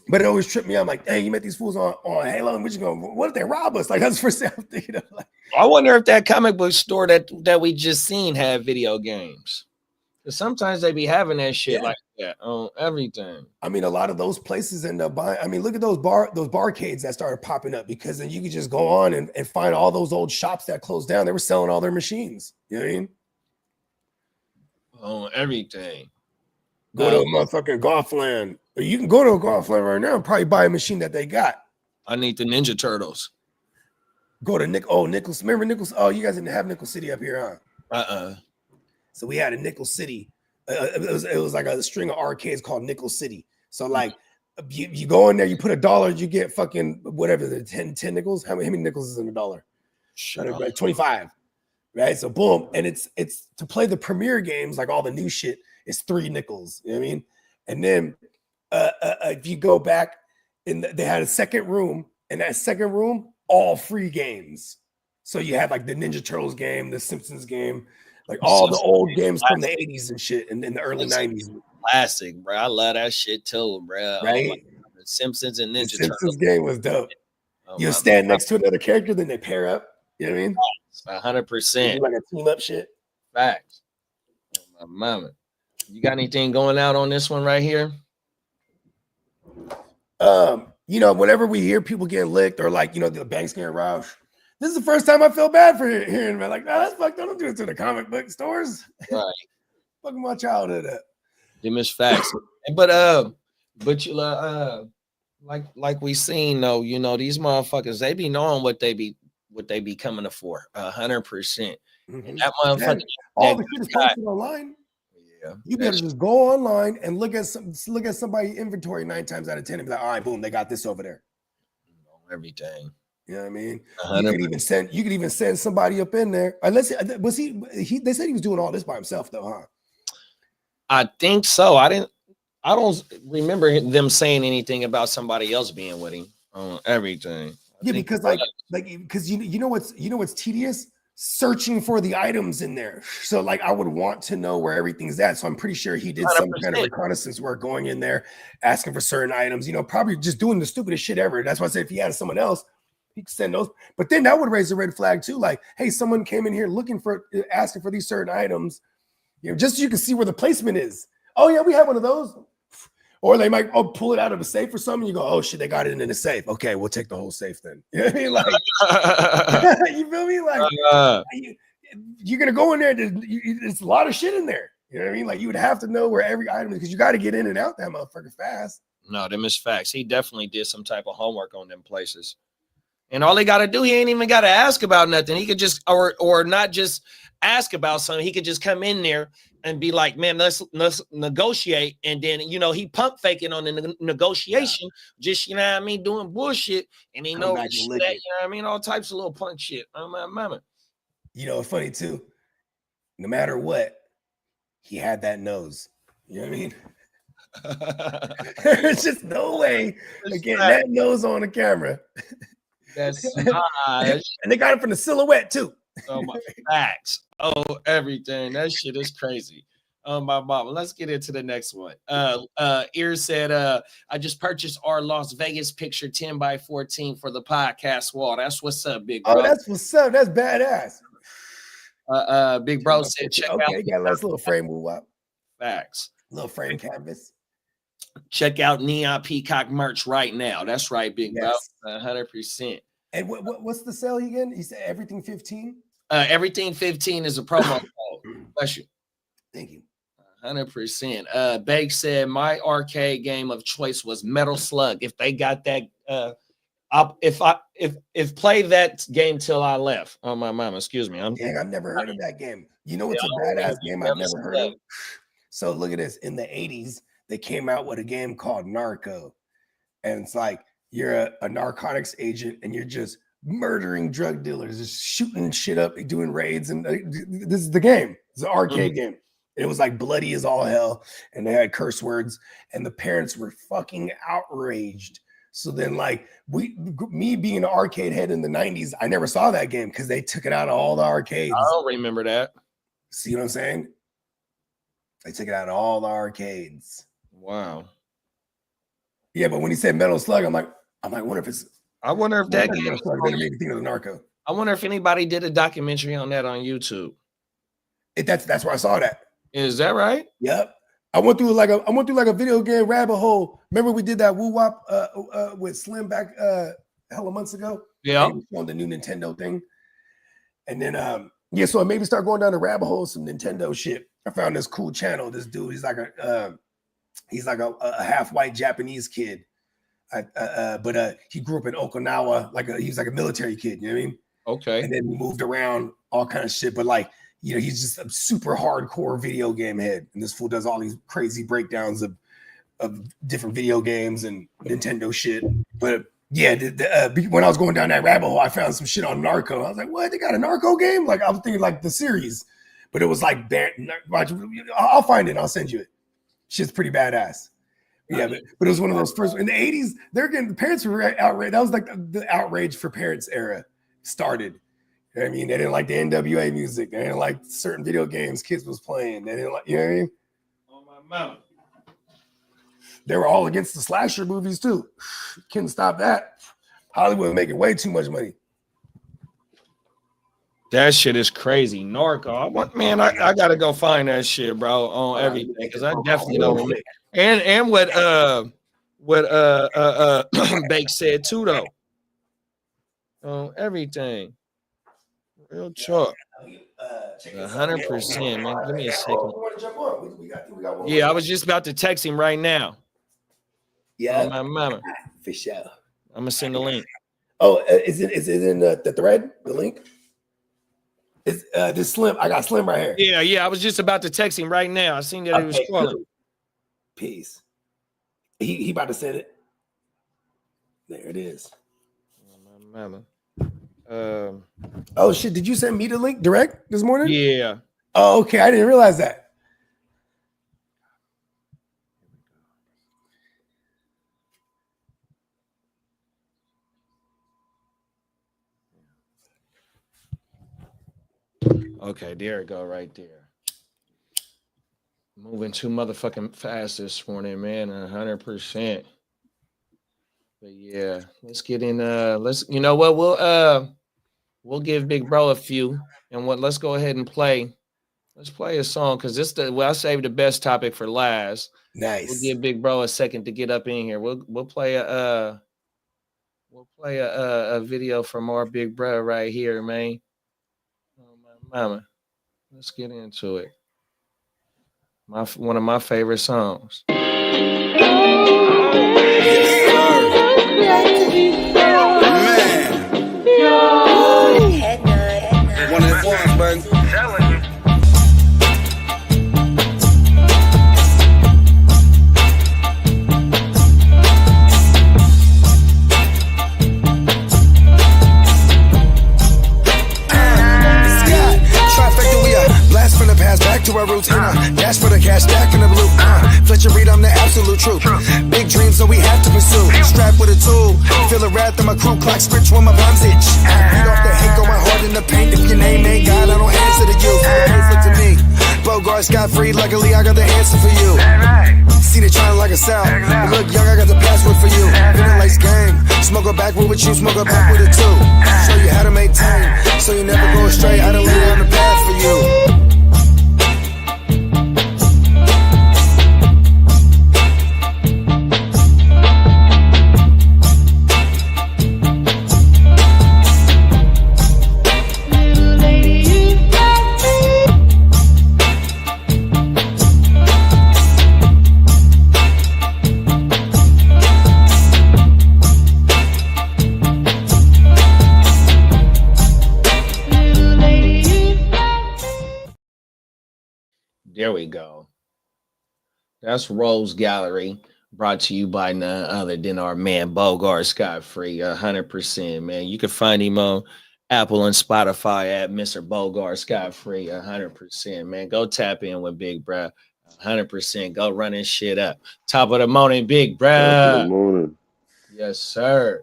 But it always tripped me out. I'm like, hey, you met these fools on Halo, and we're just going, what if they rob us? Like, that's the first thing I'm thinking of. Like, I wonder if that comic book store that we just seen had video games. Because sometimes they be having that shit like that on everything. I mean, a lot of those places end up buying. I mean, look at those barcades that started popping up, because then you could just go on and find all those old shops that closed down. They were selling all their machines. You know what I mean? On everything. Go to a motherfucking Golfland. Or you can go to a Golfland right now and probably buy a machine that they got. I need the Ninja Turtles. go to Nichols. Remember Nichols? Oh, you guys didn't have Nickel City up here, huh? So we had a Nickel City. It was like a string of arcades called Nickel City. So like you go in there, you put $1, you get fucking whatever the 10 nickels. How many nickels is in $1? Like 25, right? So boom, and it's to play the premier games, like all the new shit, it's 3 nickels. You know what I mean? And then if you go back, they had a second room, and that second room, all free games. So you had like the Ninja Turtles game, the Simpsons game, like all the old games from the 80s and shit, and in the early 90s. Classic, bro. I love that shit too, bro. Right? The Simpsons and Ninja Turtles. Simpsons game was dope. You stand next to another character, then they pair up. You know what I mean? 100%. Like a team up shit. Facts. My mama. You got anything going out on this one right here? You know, whenever we hear people getting licked or like, you know, the banks getting robbed, this is the first time I feel bad for hearing about like, no, that's fucked up. Don't do it to the comic book stores. Right. Fucking my childhood up. Them is facts. But you like we seen though, you know, these motherfuckers, they be knowing what they be coming to for 100%. And that motherfucker, all the shit is posted online. Yeah, you better just go online and look at somebody's inventory 9 times out of 10 and be like, all right, boom, they got this over there. Everything. You know what I mean? 100%. You could even send somebody up in there. Unless they said he was doing all this by himself though, huh? I think so. I don't remember them saying anything about somebody else being with him on everything. Yeah, because because you know what's tedious? Searching for the items in there. So like I would want to know where everything's at. So I'm pretty sure he did 100%. Some kind of reconnaissance work going in there, asking for certain items, you know, probably just doing the stupidest shit ever. That's why I said if he had someone else, he could send those. But then that would raise a red flag too. Like, hey, someone came in here asking for these certain items, you know, just so you can see where the placement is. Oh yeah, we have one of those. Or they might pull it out of a safe or something. You go, oh shit, they got it in the safe. Okay, we'll take the whole safe then. You know what I mean? Like, you feel me? Like, you're gonna go in there. There's a lot of shit in there. You know what I mean? Like, you would have to know where every item is because you got to get in and out that motherfucker fast. No, them is facts. He definitely did some type of homework on them places. And all they got to do, he ain't even got to ask about nothing. He could just, or not just ask about something. He could just come in there and be like, man, let's negotiate. And then, you know, he pump faking on the negotiation, just, you know what I mean, doing bullshit. And he knows shit, you know what I mean? All types of little punk shit. Oh, my mama. You know, funny too, no matter what, he had that nose. You know what I mean? There's just no way getting that nose on the camera. That's nice. And they got it from the silhouette too. Oh my facts. Oh, everything. That shit is crazy. Oh my mama. Let's get into the next one. Ear said, I just purchased our Las Vegas picture 10x14 for the podcast wall. That's what's up, big bro. Oh, that's what's up. That's badass. Big bro said, check out. Okay, got a nice little frame move up. Facts. Little frame canvas. Check out Neon Peacock merch right now. That's right, big bro. 100%. And what's the sale again? He said everything 15. Everything 15 is a promo code. Bless you. Thank you. 100%. Bake said my arcade game of choice was Metal Slug. If they got that, if play that game till I left. Oh my mama, excuse me. Dang, I've never heard of that game. You know what's a badass game I've never heard of? So look at this. In the 80s, they came out with a game called Narco. And it's like you're a narcotics agent and you're just murdering drug dealers, just shooting shit up, doing raids. And this is the game. It's an arcade game. It was like bloody as all hell. And they had curse words. And the parents were fucking outraged. So then like me being an arcade head in the 90s, I never saw that game because they took it out of all the arcades. I don't remember that. See what I'm saying? They took it out of all the arcades. Wow. Yeah, but when he said Metal Slug, I'm like, I wonder if it's. I wonder if that game. Made me think of the Narco. I wonder if anybody did a documentary on that on YouTube. That's where I saw that. Is that right? Yep. I went through like a video game rabbit hole. Remember we did that woo wop with Slim back hella months ago. Yeah. On the new Nintendo thing, and then so I maybe start going down the rabbit hole some Nintendo shit. I found this cool channel. This dude, he's like a half white Japanese kid, but he grew up in Okinawa. He was like a military kid. You know what I mean? Okay. And then we moved around all kind of shit. But like, you know, he's just a super hardcore video game head. And this fool does all these crazy breakdowns of different video games and Nintendo shit. But yeah, when I was going down that rabbit hole, I found some shit on Narco. I was like, what? They got a Narco game? Like, I was thinking like the series. But it was like, I'll find it. I'll send you it. Shit's pretty badass. Yeah, but it was one of those first in the 80s. They're getting the parents were outraged. That was like the outrage for parents era started. You know what I mean? They didn't like the NWA music. They didn't like certain video games kids was playing. They didn't like, you know what I mean? On my mouth. They were all against the slasher movies too. Couldn't stop that. Hollywood was making way too much money. That shit is crazy. Narco. Man, I gotta go find that shit, bro, on everything. Because I definitely don't. And what Bake said too, though. On everything. Real talk. 100%, man. Give me a second. Yeah, I was just about to text him right now. Yeah, my mama. For sure. I'm gonna send the link. Oh, is it in the thread? The link? It's this Slim. I got Slim right here. Yeah. I was just about to text him right now. I seen that he was calling. Cool. Peace. He about to send it. There it is. My mama. Oh shit! Did you send me the link direct this morning? Yeah. Oh, okay. I didn't realize that. Okay, there it go right there. Moving too motherfucking fast this morning, man. 100%. But yeah, let's get in. You know what? We'll give Big Bro a few, and let's go ahead and play. Let's play a song because I saved the best topic for last. Nice. We'll give Big Bro a second to get up in here. We'll play a video from our Big Bro right here, man. Oh my mama. Let's get into it. One of my favorite songs. One at once, baby. Blast from the past back to our roots. Dash for the cash, stack in the blue. Fletcher Reed, I'm the absolute truth. Big dreams, so we have to pursue. Strapped with a tool. Feel the wrath of my crew. Clock switch when my palms itch. Beat off the hate, going hard in the paint. If your name ain't God, I don't answer to you. Look to me. Bogard, Scott free. Luckily, I got the answer for you. Seen it trying like a South. Look young, I got the password for you. Feeling like game. Smoke a back with you, smoke a back with it too. Show you how to maintain, so you never go astray. I done laid it on the path for you. There we go. That's Rose Gallery, brought to you by none other than our man Bogard Scott Free. 100%, man. You can find him on Apple and Spotify at Mr. Bogard Scott Free. 100%, man. Go tap in with Big Bruh. 100%. Go run his shit up. Top of the morning, Big Bruh. Good morning. Yes, sir.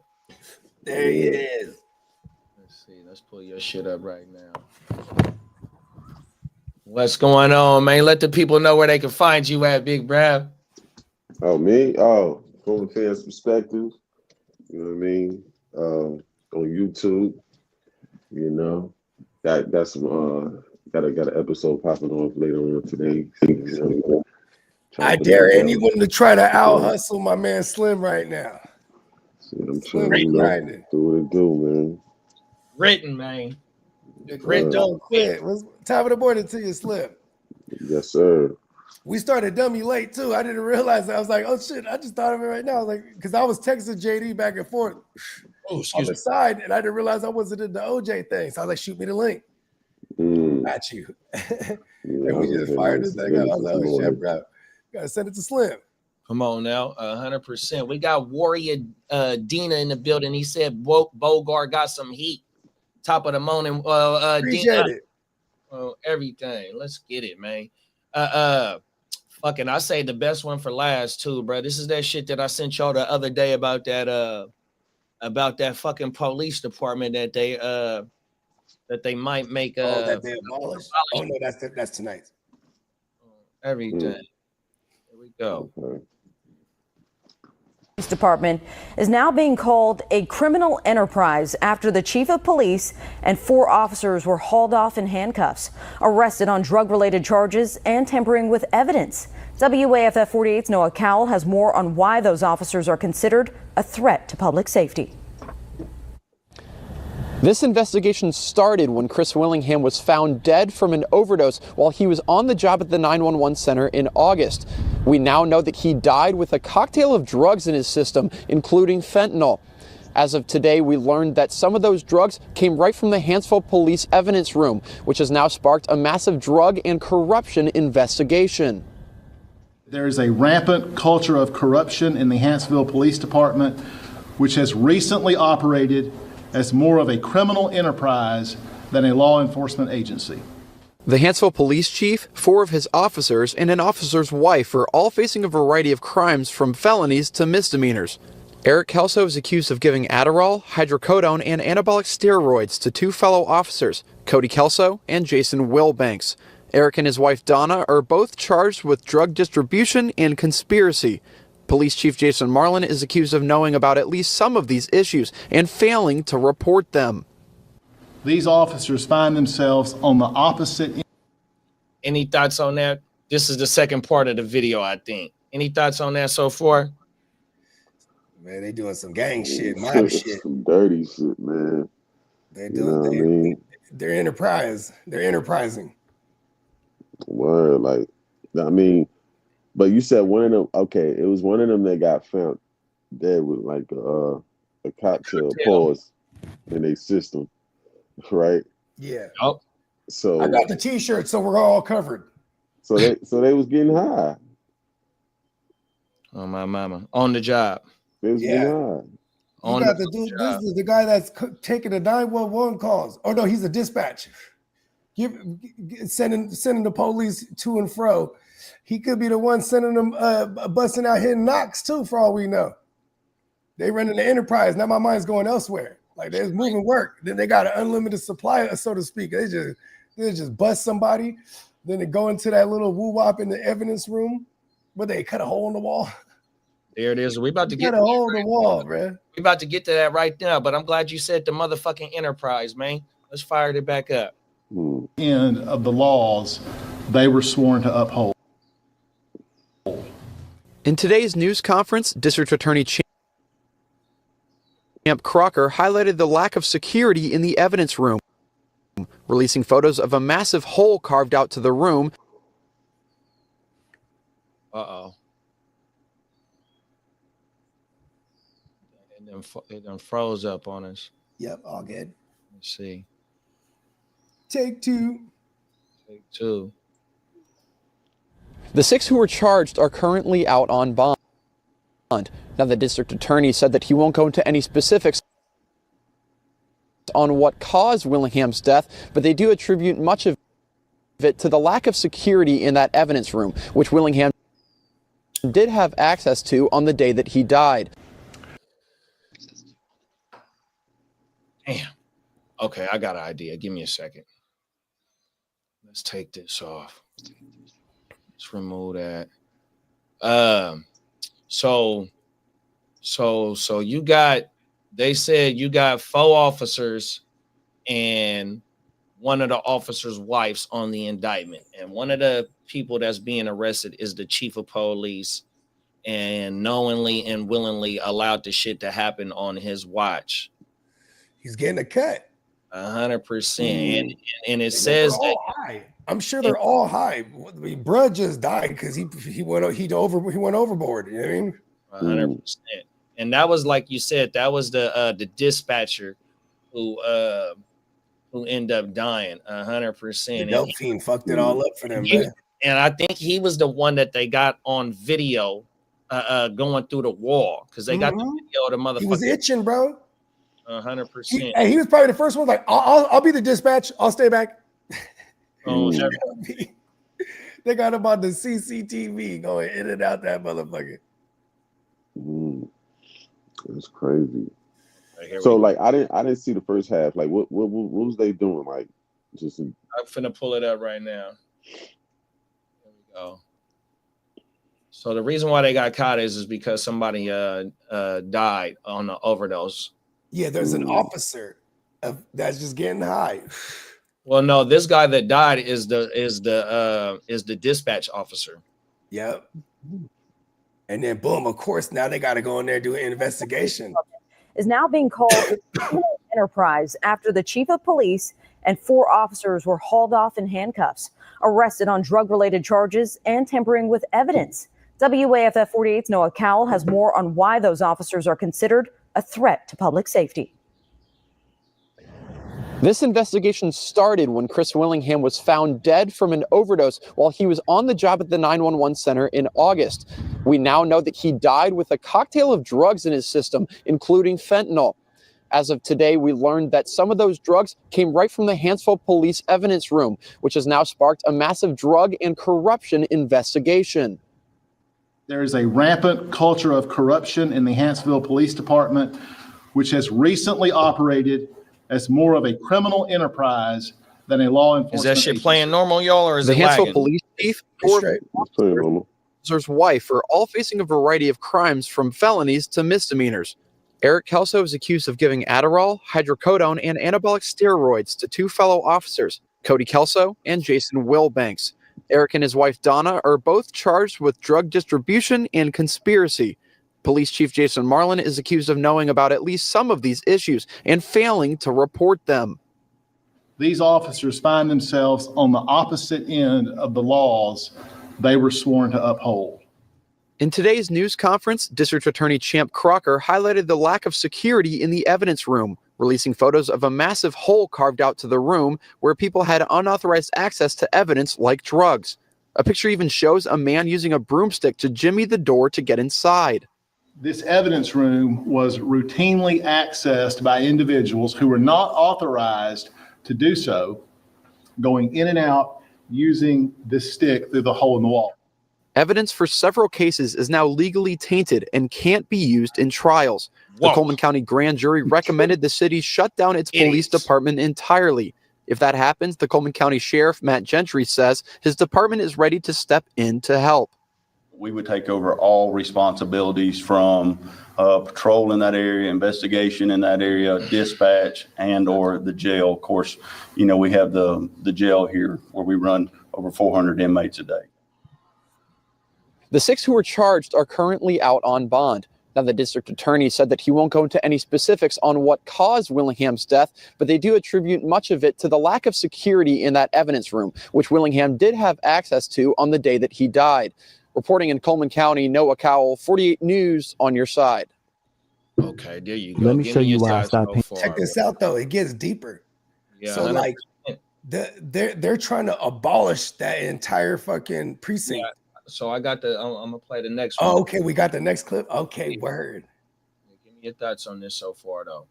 There he is. Let's see. Let's pull your shit up right now. What's going on, man? Let the people know where they can find you at, Big Bruh. Oh, me? Oh, from the fans' perspective. You know what I mean? On YouTube. You know. That's some got an episode popping off later on today. I dare anyone to try to out hustle my man Slim right now. See what I'm trying to do what it do, man. Written, man. The grit don't quit. Top of the morning to you, Slim. Yes, sir. We started dummy late too. I didn't realize that. I was like, oh shit, I just thought of it right now. I was like, because I was texting JD back and forth on the side, and I didn't realize I wasn't in the OJ thing. So I was like, shoot me the link. Got you. And we just fired this thing up. I was like, oh shit, bro. Gotta send it to Slim. Come on now, 100%. We got Warrior Dina in the building. He said Bogard got some heat. Top of the morning. Appreciate it. Everything. Let's get it, man. Fucking, I say the best one for last too, bro. This is that shit that I sent y'all the other day about that fucking police department that they might make that they abolish. Oh no, that's tonight. Everything. Here we go. Police department is now being called a criminal enterprise after the chief of police and 4 officers were hauled off in handcuffs, arrested on drug-related charges and tampering with evidence. WAFF 48's Noah Cowell has more on why those officers are considered a threat to public safety. This investigation started when Chris Willingham was found dead from an overdose while he was on the job at the 911 center in August. We now know that he died with a cocktail of drugs in his system, including fentanyl. As of today, we learned that some of those drugs came right from the Hanceville Police Evidence Room, which has now sparked a massive drug and corruption investigation. There is a rampant culture of corruption in the Hanceville Police Department, which has recently operated as more of a criminal enterprise than a law enforcement agency. The Hanceville police chief, 4 of his officers, and an officer's wife are all facing a variety of crimes from felonies to misdemeanors. Eric Kelso is accused of giving Adderall, hydrocodone, and anabolic steroids to 2 fellow officers, Cody Kelso and Jason Wilbanks. Eric and his wife Donna are both charged with drug distribution and conspiracy. Police Chief Jason Marlin is accused of knowing about at least some of these issues and failing to report them. These officers find themselves on the opposite end. Any thoughts on that? This is the second part of the video, I think. Any thoughts on that so far? Man, they doing some gang shit, mob shit. Some dirty shit, man. They're doing they're enterprise. They're enterprising. Word, like, I mean, but you said one of them, okay, it was one of them that got found dead with like a cocktail pause in their system, right? Yeah. Oh. So I got the t-shirt, so we're all covered. So they was getting high. Oh my mama. On the job. They was getting high. You got the dude, this is the guy that's taking the 911 calls. Oh no, he's a dispatch. Sending the police to and fro. He could be the one sending them busting out hitting knocks too, for all we know. They running the enterprise. Now my mind's going elsewhere. Like they're moving work. Then they got an unlimited supply, so to speak. They just bust somebody. Then they go into that little woo-wop in the evidence room, but they cut a hole in the wall. There it is. We about to get a hole in the wall, bro. We about to get to that right now, but I'm glad you said the motherfucking enterprise, man. Let's fire it back up. End of the laws they were sworn to uphold. In today's news conference, District Attorney Champ Crocker highlighted the lack of security in the evidence room, releasing photos of a massive hole carved out to the room. Uh-oh. It done froze up on us. Yep, all good. Let's see. Take 2. Take 2. The 6 who were charged are currently out on bond. Now, the district attorney said that he won't go into any specifics on what caused Willingham's death, but they do attribute much of it to the lack of security in that evidence room, which Willingham did have access to on the day that he died. Damn. Okay, I got an idea. Give me a second. Let's take this off. Let's remove that. So you got, they said you got 4 officers and one of the officers' wives on the indictment. And one of the people that's being arrested is the chief of police and knowingly and willingly allowed the shit to happen on his watch. He's getting a cut. 100%. And it says all high. I'm sure they're all high. I mean, bruh just died because he went overboard. You know what I mean? 100%. And that was, like you said, that was the dispatcher who ended up dying. 100%. The Delphine fucked it all up for them, man. And I think he was the one that they got on video going through the wall, because they got the video of the motherfucker. He was itching, bro. 100%. He was probably the first one. Like, I'll be the dispatch. I'll stay back. They got him on the CCTV going in and out that motherfucker. That's crazy. So like I didn't see the first half. Like what was they doing? Like just I'm finna pull it up right now. There we go. So the reason why they got caught is because somebody died on the overdose. Yeah, there's an officer that's just getting high. Well, no, this guy that died is the dispatch officer. Yep. And then boom, of course, now they got to go in there and do an investigation. Is now being called a criminal enterprise after the chief of police and 4 officers were hauled off in handcuffs, arrested on drug-related charges and tampering with evidence. WAFF 48's Noah Cowell has more on why those officers are considered a threat to public safety. This investigation started when Chris Willingham was found dead from an overdose while he was on the job at the 911 center in August. We now know that he died with a cocktail of drugs in his system, including fentanyl. As of today, we learned that some of those drugs came right from the Hanceville Police Evidence Room, which has now sparked a massive drug and corruption investigation. There is a rampant culture of corruption in the Hanceville Police Department, which has recently operated as more of a criminal enterprise than a law enforcement. Is that shit agency. playing normal, y'all, or is The it Hanceville lagging? Police Chief, officer's wife are all facing a variety of crimes from felonies to misdemeanors. Eric Kelso is accused of giving Adderall, hydrocodone, and anabolic steroids to 2 fellow officers, Cody Kelso and Jason Wilbanks. Eric and his wife Donna are both charged with drug distribution and conspiracy. Police Chief Jason Marlin is accused of knowing about at least some of these issues and failing to report them. These officers find themselves on the opposite end of the laws they were sworn to uphold. In today's news conference, District Attorney Champ Crocker highlighted the lack of security in the evidence room, releasing photos of a massive hole carved out to the room where people had unauthorized access to evidence like drugs. A picture even shows a man using a broomstick to jimmy the door to get inside. This evidence room was routinely accessed by individuals who were not authorized to do so, going in and out using this stick through the hole in the wall. Evidence for several cases is now legally tainted and can't be used in trials. The Coleman County Grand Jury recommended the city shut down its police department entirely. If that happens, the Coleman County Sheriff Matt Gentry says his department is ready to step in to help. We would take over all responsibilities from patrol in that area, investigation in that area, dispatch, and or the jail. Of course, you know, we have the jail here where we run over 400 inmates a day. The 6 who were charged are currently out on bond. Now, the district attorney said that he won't go into any specifics on what caused Willingham's death, but they do attribute much of it to the lack of security in that evidence room, which Willingham did have access to on the day that he died. Reporting in Coleman County, Noah Cowell, 48 News on your side. Okay, there you go. Let me show you why I stopped paying. Check this out, though. It gets deeper. Yeah, so, like, they're trying to abolish that entire fucking precinct. Yeah. So I got I'm gonna play the next one. Oh, okay, we got the next clip. Okay, word. Give me your thoughts on this so far, though.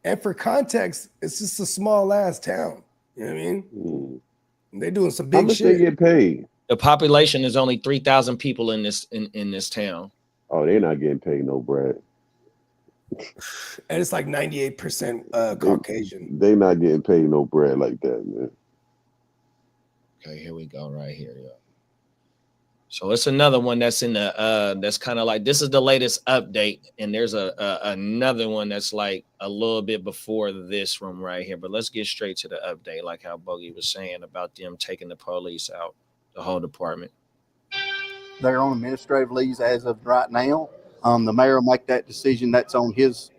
And for context, it's just a small ass town. You know what I mean? They're doing some big How much shit. they get paid? The population is only 3,000 people in this town. Oh, they're not getting paid no bread. And it's like 98% Caucasian. They not getting paid no bread like that, man. Okay, here we go, right here, yeah. So it's another one that's in the that's kind of like, this is the latest update, and there's another one that's like a little bit before this one right here. But let's get straight to the update, like how Bogey was saying about them taking the police out, the whole department. They're on administrative leave as of right now. The mayor will make that decision. That's on his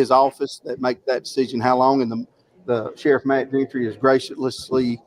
office that make that decision how long, and the Sheriff Matt Gentry has graciously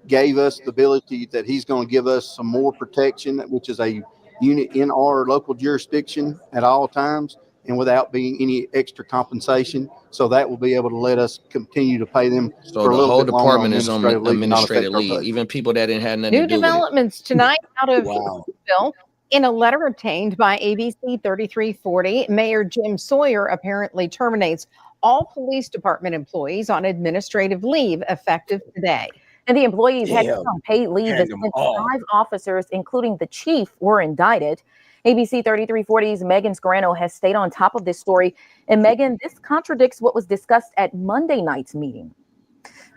gave us the ability that he's going to give us some more protection, which is a unit in our local jurisdiction at all times and without being any extra compensation. So that will be able to let us continue to pay them So for a the little whole bit longer department is on administrative our leave, pay. even people that didn't have nothing New to do with it. developments tonight out of Wow. Bill. In a letter obtained by ABC 3340, Mayor Jim Sawyer apparently terminates all police department employees on administrative leave effective today. And the employees had to Damn. be on paid leave Hand as them 5 all. officers, including the chief, were indicted. ABC 3340's Megan Scarano has stayed on top of this story. And Megan, this contradicts what was discussed at Monday night's meeting.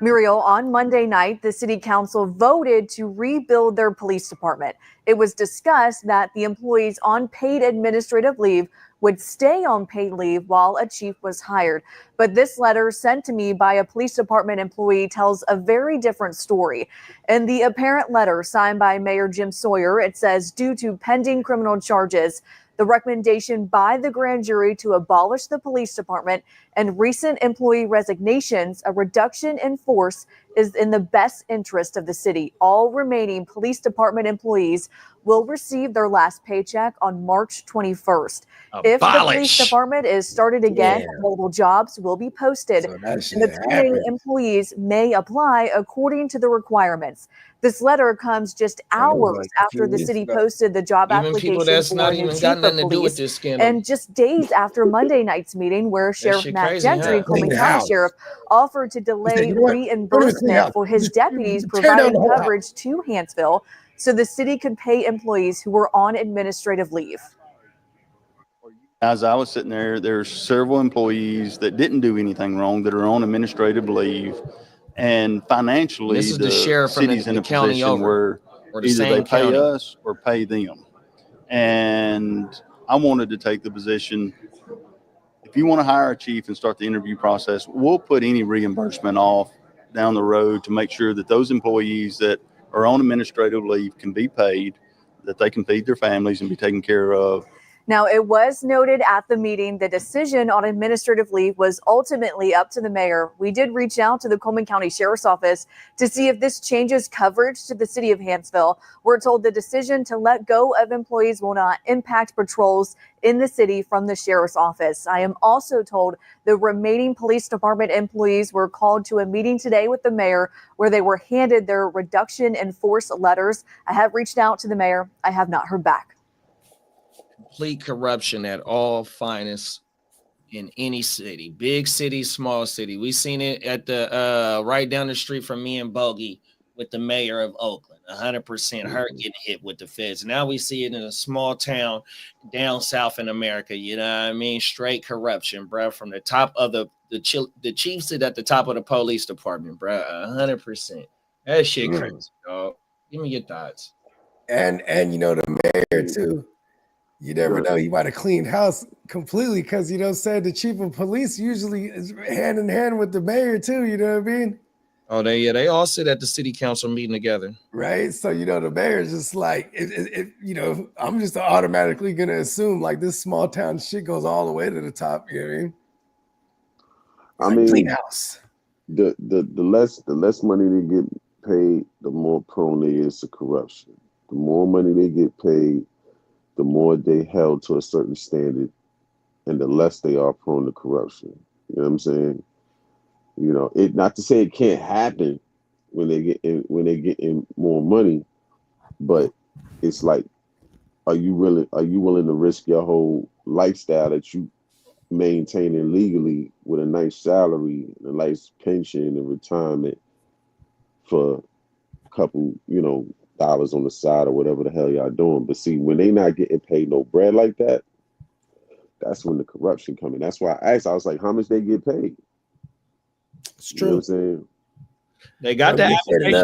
Muriel, on Monday night, the city council voted to rebuild their police department. It was discussed that the employees on paid administrative leave would stay on paid leave while a chief was hired. But this letter sent to me by a police department employee tells a very different story. In the apparent letter signed by Mayor Jim Sawyer, it says, due to pending criminal charges, the recommendation by the grand jury to abolish the police department and recent employee resignations, a reduction in force is in the best interest of the city. All remaining police department employees will receive their last paycheck on March 21st. If the police department is started again, mobile jobs will be posted. So that And shit the terminated happened. employees may apply according to the requirements. This letter comes just hours after the city posted the job Even people application that's for not a new even chief got of nothing to do with police, this scandal. and just days after Monday night's meeting where Sheriff shit Matt crazy, Gentry, huh? Coleman Clean the County house. Sheriff, offered to He said, delay you know what? Don't even clean the reimbursement house. for his Just deputies tear down providing the whole house. coverage to Hansville so the city could pay employees who were on administrative leave. As I was sitting there, there's several employees that didn't do anything wrong that are on administrative leave. And financially, This is the sheriff from city's in the a county position over, where or the either they same pay county. us or pay them. And I wanted to take the position, if you want to hire a chief and start the interview process, we'll put any reimbursement off down the road to make sure that those employees that are on administrative leave can be paid, that they can feed their families and be taken care of. Now, it was noted at the meeting the decision on administrative leave was ultimately up to the mayor. We did reach out to the Coleman County Sheriff's Office to see if this changes coverage to the city of Hansville. We're told the decision to let go of employees will not impact patrols in the city from the Sheriff's Office. I am also told the remaining police department employees were called to a meeting today with the mayor where they were handed their reduction in force letters. I have reached out to the mayor. I have not heard back. Complete corruption at all finest in any city, big city, small city. We seen it at the right down the street from me and Bogey with the mayor of Oakland, 100% her getting hit with the feds. Now we see it in a small town down south in America. You know what I mean? Straight corruption, bro. From the top of the chief sit at the top of the police department, bro. 100%. That shit crazy, dog. Give me your thoughts. And you know the mayor too. You never know. He might have cleaned house completely because, you know, said the chief of police usually is hand in hand with the mayor too. You know what I mean? Oh, they all sit at the city council meeting together. Right. So, you know, the mayor's just like, you know, I'm just automatically going to assume like this small town shit goes all the way to the top. You know what I mean? I mean, clean house. The less money they get paid, the more prone they is to corruption. The more money they get paid, the more they held to a certain standard, and the less they are prone to corruption. You know what I'm saying? You know, it not to say it can't happen when they get in more money, but it's like, are you willing to risk your whole lifestyle that you maintaining legally with a nice salary, and a nice pension and retirement for a couple, you know, dollars on the side or whatever the hell y'all doing? But see, when they not getting paid no bread like that, that's when the corruption come in. That's why I asked, I was like, how much they get paid? It's true. You know what I'm saying? They got the application.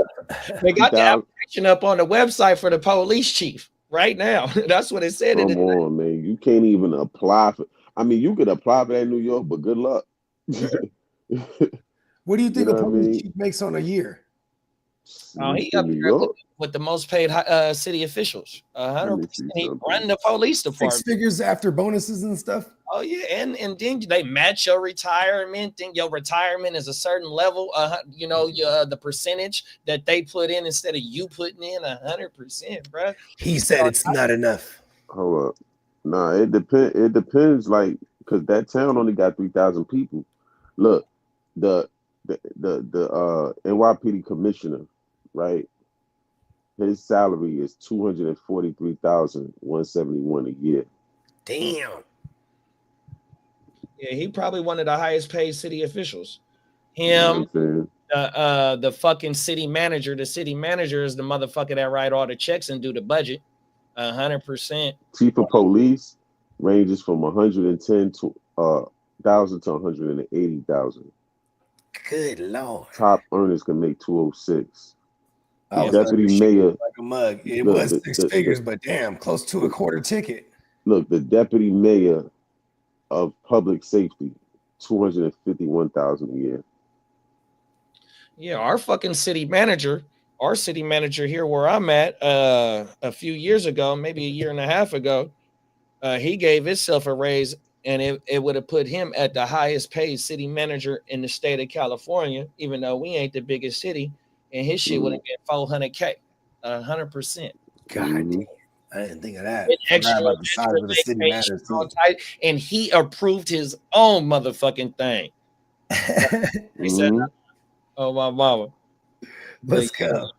They got the application up on the website for the police chief right now. That's what it said. Come on, man. You can't even apply for. I mean, you could apply for that in New York, but good luck. What do you think a police mean? chief makes on a year? Oh, he In up New there York. with the most paid city officials. Let me 100%. see He something. run the police 6 department. figures after bonuses and stuff. Oh yeah, and then they match your retirement. Think your retirement is a certain level. You know, the percentage that they put in instead of you putting in 100%, bro. He said it's not enough. Hold up. Nah, it depends. It depends, like, because that town only got 3,000 people. Look, the NYPD commissioner, right? His salary is $243,171 a year. Damn. Yeah, he probably one of the highest paid city officials. You know Him, what I'm saying? the fucking city manager. The city manager is the motherfucker that write all the checks and do the budget. 100%. Chief of police ranges from 110 to 1,000 to 180,000. Good Lord. Top earners can make 206. I was Deputy mayor, like a mug. It look, was 6 figures, but damn, close to a quarter ticket. Look, the deputy mayor of public safety, 251,000 a year. Yeah, our city manager here where I'm at, a few years ago, maybe a year and a half ago, he gave himself a raise, and it would have put him at the highest paid city manager in the state of California, even though we ain't the biggest city, and his shit would have been $400K, 100%. God damn. I didn't think of that. And Forgot about the size of the city vacation matters too. and he approved his own motherfucking thing. He said, "Oh my mama, let's go."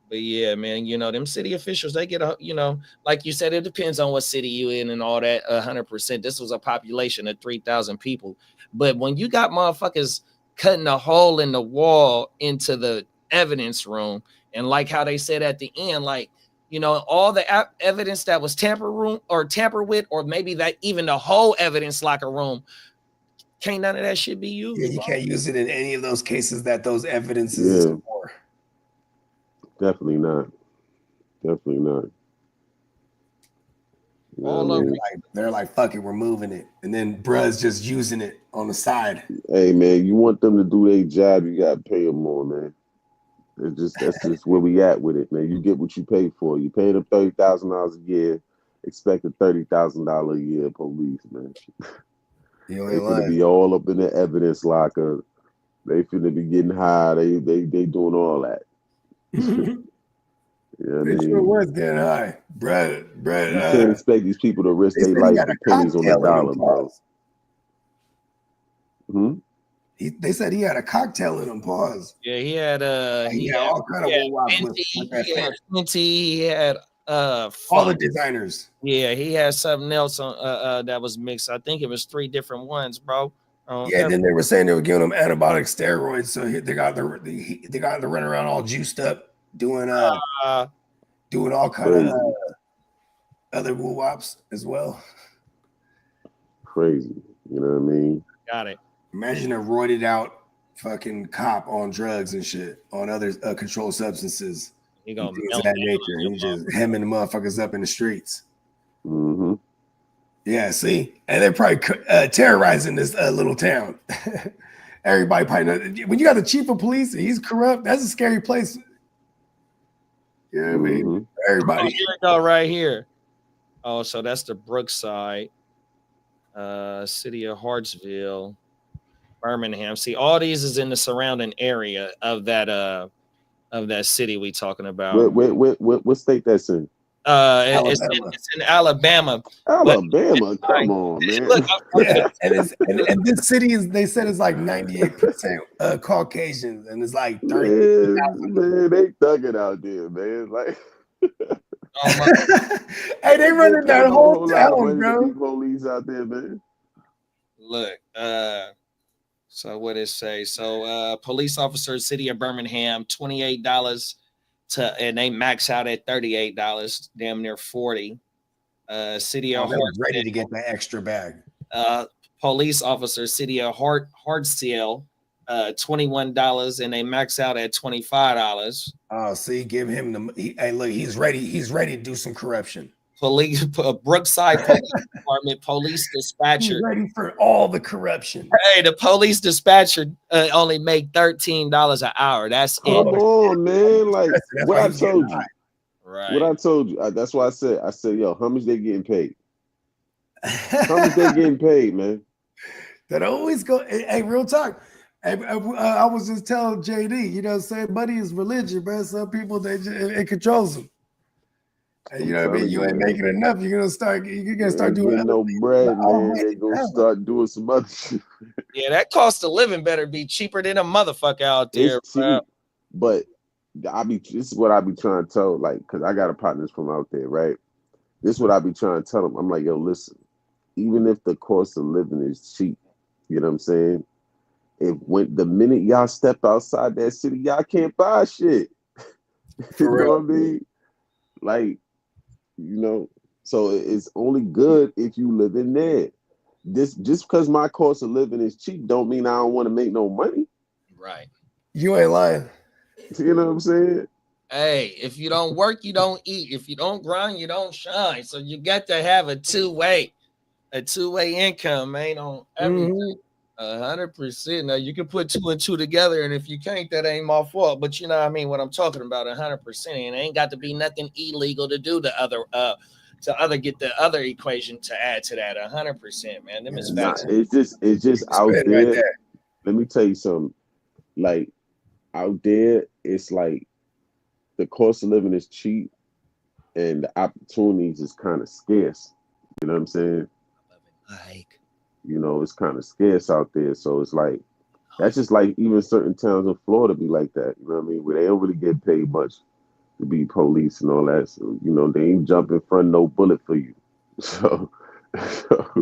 But yeah, man, you know them city officials. They get a, you know, like you said, it depends on what city you in and all that. 100%. This was a population of 3,000 people, but when you got motherfuckers cutting a hole in the wall into the evidence room, and like how they said at the end, like, you know, all the evidence that was tampered with, or maybe that even the whole evidence locker room, can't none of that shit be used. Yeah, you can't use it in any of those cases that those evidences is for. Definitely not. Definitely not. You know All what I over, mean? they're like, fuck it, we're moving it, and then bruh's just using it on the side. Hey man, you want them to do their job, you gotta pay them more, man. That's just where we at with it, man. You get what you pay for. You pay them $30,000 a year, expect a $30,000 a year police, man. They finna be all up in the evidence locker. They finna be getting high. They doing all that. You know what I It mean? sure was getting high, bruh. You can't expect these people to risk their life for pennies on the dollar, bro. They said he had a cocktail in him. Pause. Yeah, he had all kind of he had all the designers. Yeah, he had something else on that was mixed. I think it was 3 different ones, bro. Yeah, then they were saying they were giving him antibiotic steroids, so they got the run around all juiced up, doing all kind of other woo wops as well. Crazy, you know what I mean? Got it. Imagine a roided out fucking cop on drugs and shit, on other controlled substances. He gonna things of that nature. He just hemming the motherfuckers up in the streets. Mm-hmm. Yeah, see, and they're probably terrorizing this little town. Everybody probably knows. When you got the chief of police and he's corrupt, that's a scary place. You know what I mean? Everybody. Oh, here we go, right here. Oh, so that's the Brookside, city of Hartsville, Birmingham. See, all these is in the surrounding area of that city we talking about. What state that's in? It's in Alabama. Alabama, come on, man. Look, and this city is, they said, it's like 98% Caucasians, and it's like 30. Man, they thugging out there, man. Like, hey, they running that whole town, bro. Police out there, man. Look, so what it say? So police officer, city of Birmingham, $28 and they max out at $38, damn near 40. City of ready to get that extra bag. Police officer, city of Hartsville, $21 and they max out at $25. Oh, see, give him hey, look, he's ready to do some corruption. Brookside Police Department police dispatcher. Ready for all the corruption. Hey, the police dispatcher only make $13 an hour. That's Come it. on, man. Like that's what why I he's getting told you. high. Right. What I told you. That's why I said, yo, how much they getting paid? How much they getting paid, man? That always go. Hey, real talk. I was just telling JD, you know what I'm saying? Money is religion, man. Some people, it controls them. And you know what I mean? You ain't making enough. You're gonna start doing getting no bread, man. They gonna start doing some other shit. Yeah, that cost of living better be cheaper than a motherfucker out there. It's cheap, but this is what I be trying to tell, like, because I got a partners from out there, right? This is what I be trying to tell them. I'm like, yo, listen, even if the cost of living is cheap, you know what I'm saying? The minute y'all step outside that city, y'all can't buy shit. You know what I mean? Like, you know, so it's only good if you live in there. Just because my cost of living is cheap don't mean I don't want to make no money. Right. You ain't lying. You know what I'm saying? Hey, if you don't work, you don't eat. If you don't grind, you don't shine. So you got to have a two-way income, man, on everything. 100%. Now you can put 2 and 2 together, and if you can't, that ain't my fault. But you know what I mean? What I'm talking about, 100%. And it ain't got to be nothing illegal to do the other get the other equation to add to that. 100%, man. Them is facts. It's just out there. Right there. Let me tell you something. Like out there, it's like the cost of living is cheap, and the opportunities is kind of scarce. You know what I'm saying? Like, you know, it's kind of scarce out there. So it's like, that's just like even certain towns in Florida be like that. You know what I mean? Where they don't really get paid much to be police and all that. So, you know, they ain't jump in front no bullet for you. So talk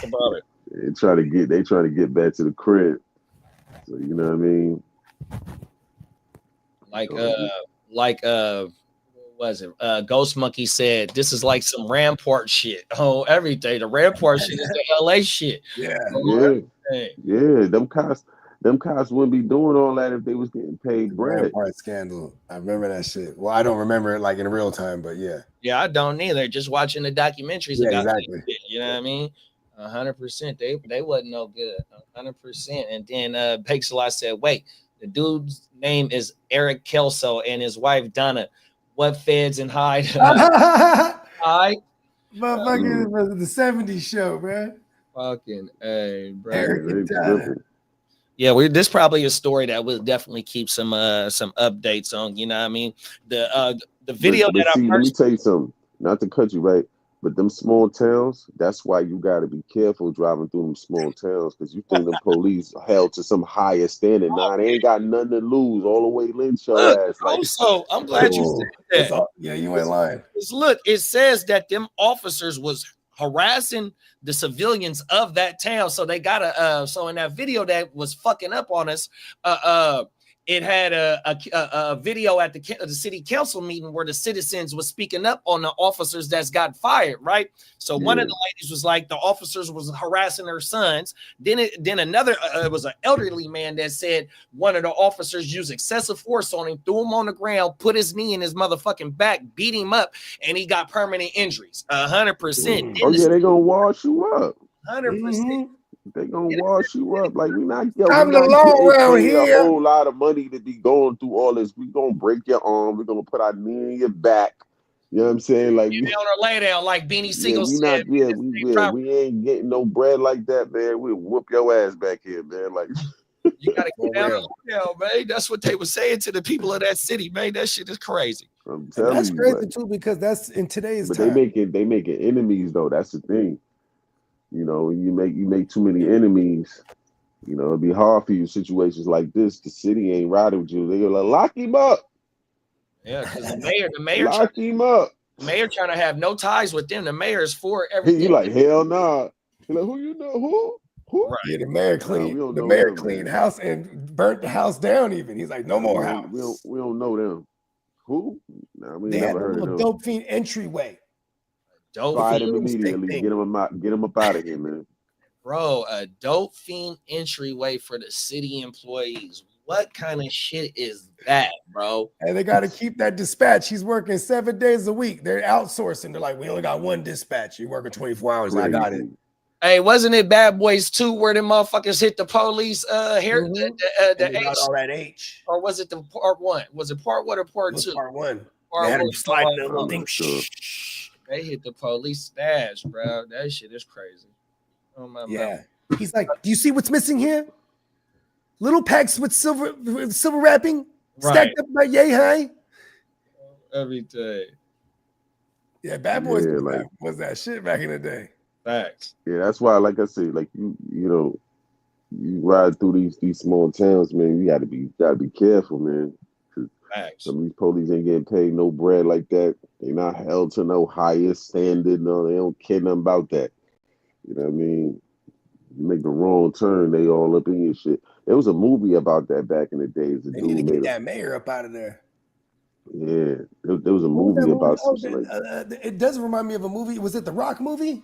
about it. They try to get back to the crib. So you know what I mean? What was it? Ghost Monkey said this is like some Rampart shit. Oh, everything. The Rampart shit is the LA shit. Yeah. Yeah. Them cops wouldn't be doing all that if they was getting paid bread. Rampart scandal. I remember that shit. Well, I don't remember it like in real time, but yeah. Yeah, I don't either. Just watching the documentaries. Yeah, about exactly. that shit, you know what I mean? 100%. They wasn't no good. 100%. And then Pixelot said, wait, the dude's name is Eric Kelso and his wife Donna. What feds and hide? Motherfucker, the 70s show, bro. Fucking hey, bro. Eric and Donna. Yeah, this probably a story that we'll definitely keep some updates on. You know what I mean? The video let me tell you something. Not to cut you, right? But them small towns, that's why you got to be careful driving through them small towns, because you think the police held to some higher standard. Nah, they ain't got nothing to lose. All the way lynch your ass. Like, so I'm glad you said that. Yeah, you ain't lying. Look, it says that them officers was harassing the civilians of that town. So they got so in that video that was fucking up on us, it had a video at the city council meeting where the citizens was speaking up on the officers that's got fired, right? So one of the ladies was like, the officers was harassing her sons. Then another, it was an elderly man that said one of the officers used excessive force on him, threw him on the ground, put his knee in his motherfucking back, beat him up, and he got permanent injuries. 100%. Oh yeah, they gonna wash you up. 100%. They gonna wash you up. Like we not I'm the law around here. A whole lot of money to be going through all this. We gonna break your arm. We're gonna put our knee in your back. You know what I'm saying? Like you down or lay down, like Beanie Siegel said. We ain't getting no bread like that, man. We'll whoop your ass back here, man. Like you gotta get down and lay down, man. That's what they were saying to the people of that city, man. That shit is crazy. I'm telling that's you, crazy too, because that's in today's but time. they making enemies though. That's the thing. You know, you make too many enemies. You know, it'd be hard for you situations like this. The city ain't riding with you. They gonna lock him up. Yeah, because the mayor lock him up. The mayor trying to have no ties with them. The mayor is for everything. He like, hell nah. He like, who you know? Who? Right. Yeah, the mayor cleaned house and burnt the house down. Even he's like, no more house. We don't know them. Who? Nah, we they never had heard a of them. dope fiend entryway. Fire them immediately. Get them up out of here, man. Bro, a dope fiend entryway for the city employees. what kind of shit is that, bro? And they got to keep that dispatch. He's working 7 days a week. They're outsourcing. They're like, we only got one dispatch. You're working 24 hours. I got it. Hey, wasn't it Bad Boys 2 where them motherfuckers hit the police here? They got all that H. Or was it the part 1? Was it part 1 or part 2? Part 1. Part They had 1. him sliding that little thing. They hit the police stash, bro. That shit is crazy. Oh my Yeah. He's like, do you see what's missing here? Little packs with silver wrapping stacked up by yay high. Every day. Yeah, Bad Boys was that shit back in the day. Facts. Yeah, that's why, like I said, like you know, you ride through these small towns, man. You gotta be careful, man. Facts. Some of these police ain't getting paid no bread like that. They not held to no higher standard. No, they don't care nothing about that. You know what I mean? You make the wrong turn, they all up in your shit. There was a movie about that back in the days. They need to get that mayor up out of there. Yeah, there was a movie about it does remind me of a movie. Was it the Rock movie?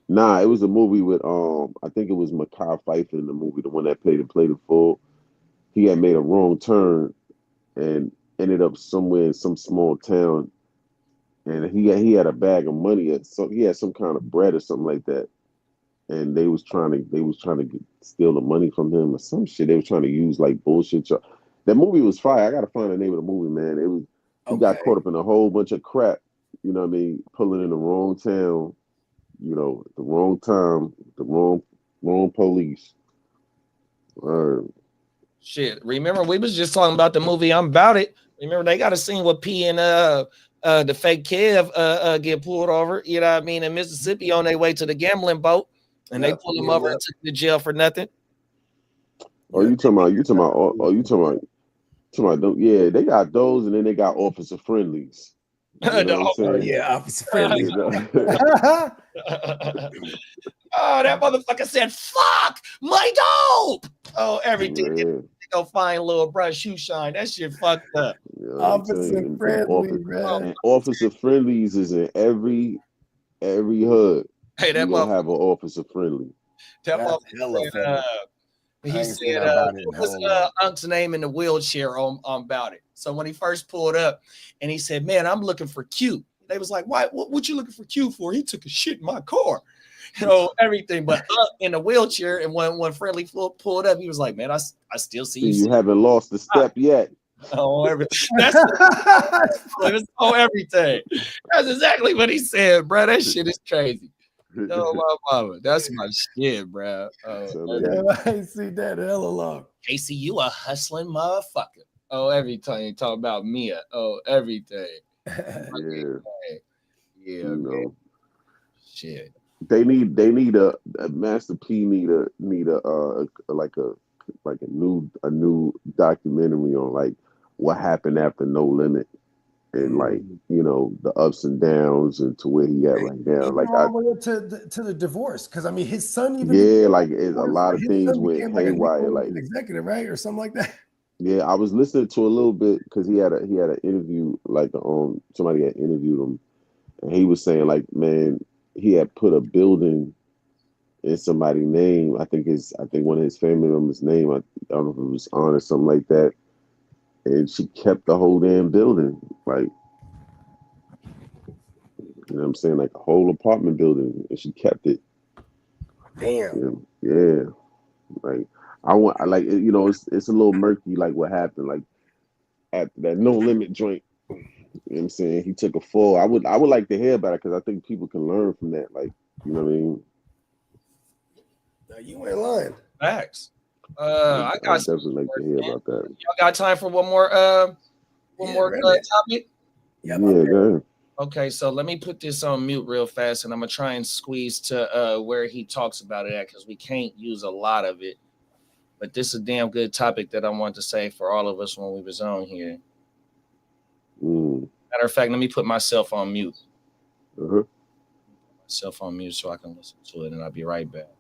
Nah, it was a movie with I think it was Mekhi Phifer in the movie, the one that played the fool. He had made a wrong turn and ended up somewhere in some small town, and he had a bag of money. He had some kind of bread or something like that, and they was trying to steal the money from him or some shit. They was trying to use like bullshit. That movie was fire. I gotta find the name of the movie, man. He got caught up in a whole bunch of crap. You know what I mean? Pulling in the wrong town. You know, at the wrong time, the wrong police. Shit. Remember, we was just talking about the movie I'm About It. Remember, they got a scene with P and the fake Kev get pulled over, you know what I mean, in Mississippi on their way to the gambling boat, and they pulled him over and took him to jail for nothing. You talking about yeah, they got those, and then they got officer friendlies. You know what I'm saying? Officer friendly. Oh, that motherfucker said, "Fuck my dope." Oh, everything. Yeah. They go find little brush shoe shine. That shit fucked up. Officer friendly, man. Officer friendlies is in every hood. Hey, that gonna have an officer friendly. That motherfucker. He said, what was Unc's name in the wheelchair on About It? So when he first pulled up and he said, man, I'm looking for Q. They was like, why? What you looking for Q for? He took a shit in my car. You know, everything. But in the wheelchair, and when Friendly pulled up, he was like, man, I still see you. You haven't lost a step yet. Oh, everything. That's everything. That's exactly what he said, bro. That shit is crazy. No, my mama. That's my shit, bro. I see that hella long. Casey, you a hustling motherfucker. Oh, every time you talk about Mia. Oh, everything. Yeah. You know. Shit. They need a Master P need a new documentary on like what happened after No Limit. And like, you know, the ups and downs and to where he at right now. Like all the way up to the divorce. Because I mean his son even it's a lot of things went haywire, like an executive, right? Or something like that. Yeah, I was listening to a little bit because he had an interview, like somebody had interviewed him, and he was saying like, man, he had put a building in somebody's name. I think one of his family members' name. I don't know if it was on or something like that. And she kept the whole damn building, like, you know what I'm saying, like a whole apartment building, and she kept it. Damn. Yeah. Like you know, it's a little murky, like what happened, like after that No Limit joint. You know what I'm saying? He took a fall. I would like to hear about it because I think people can learn from that. Like, you know what I mean? No, you ain't lying. Facts. I got definitely like to hear about that. Y'all got time for one more topic? Yeah, go ahead. Okay, so let me put this on mute real fast, and I'm gonna try and squeeze to where he talks about it at, because we can't use a lot of it. But this is a damn good topic that I want to say for all of us when we was on here. Matter of fact, let me put myself on mute. Myself on mute so I can listen to it, and I'll be right back.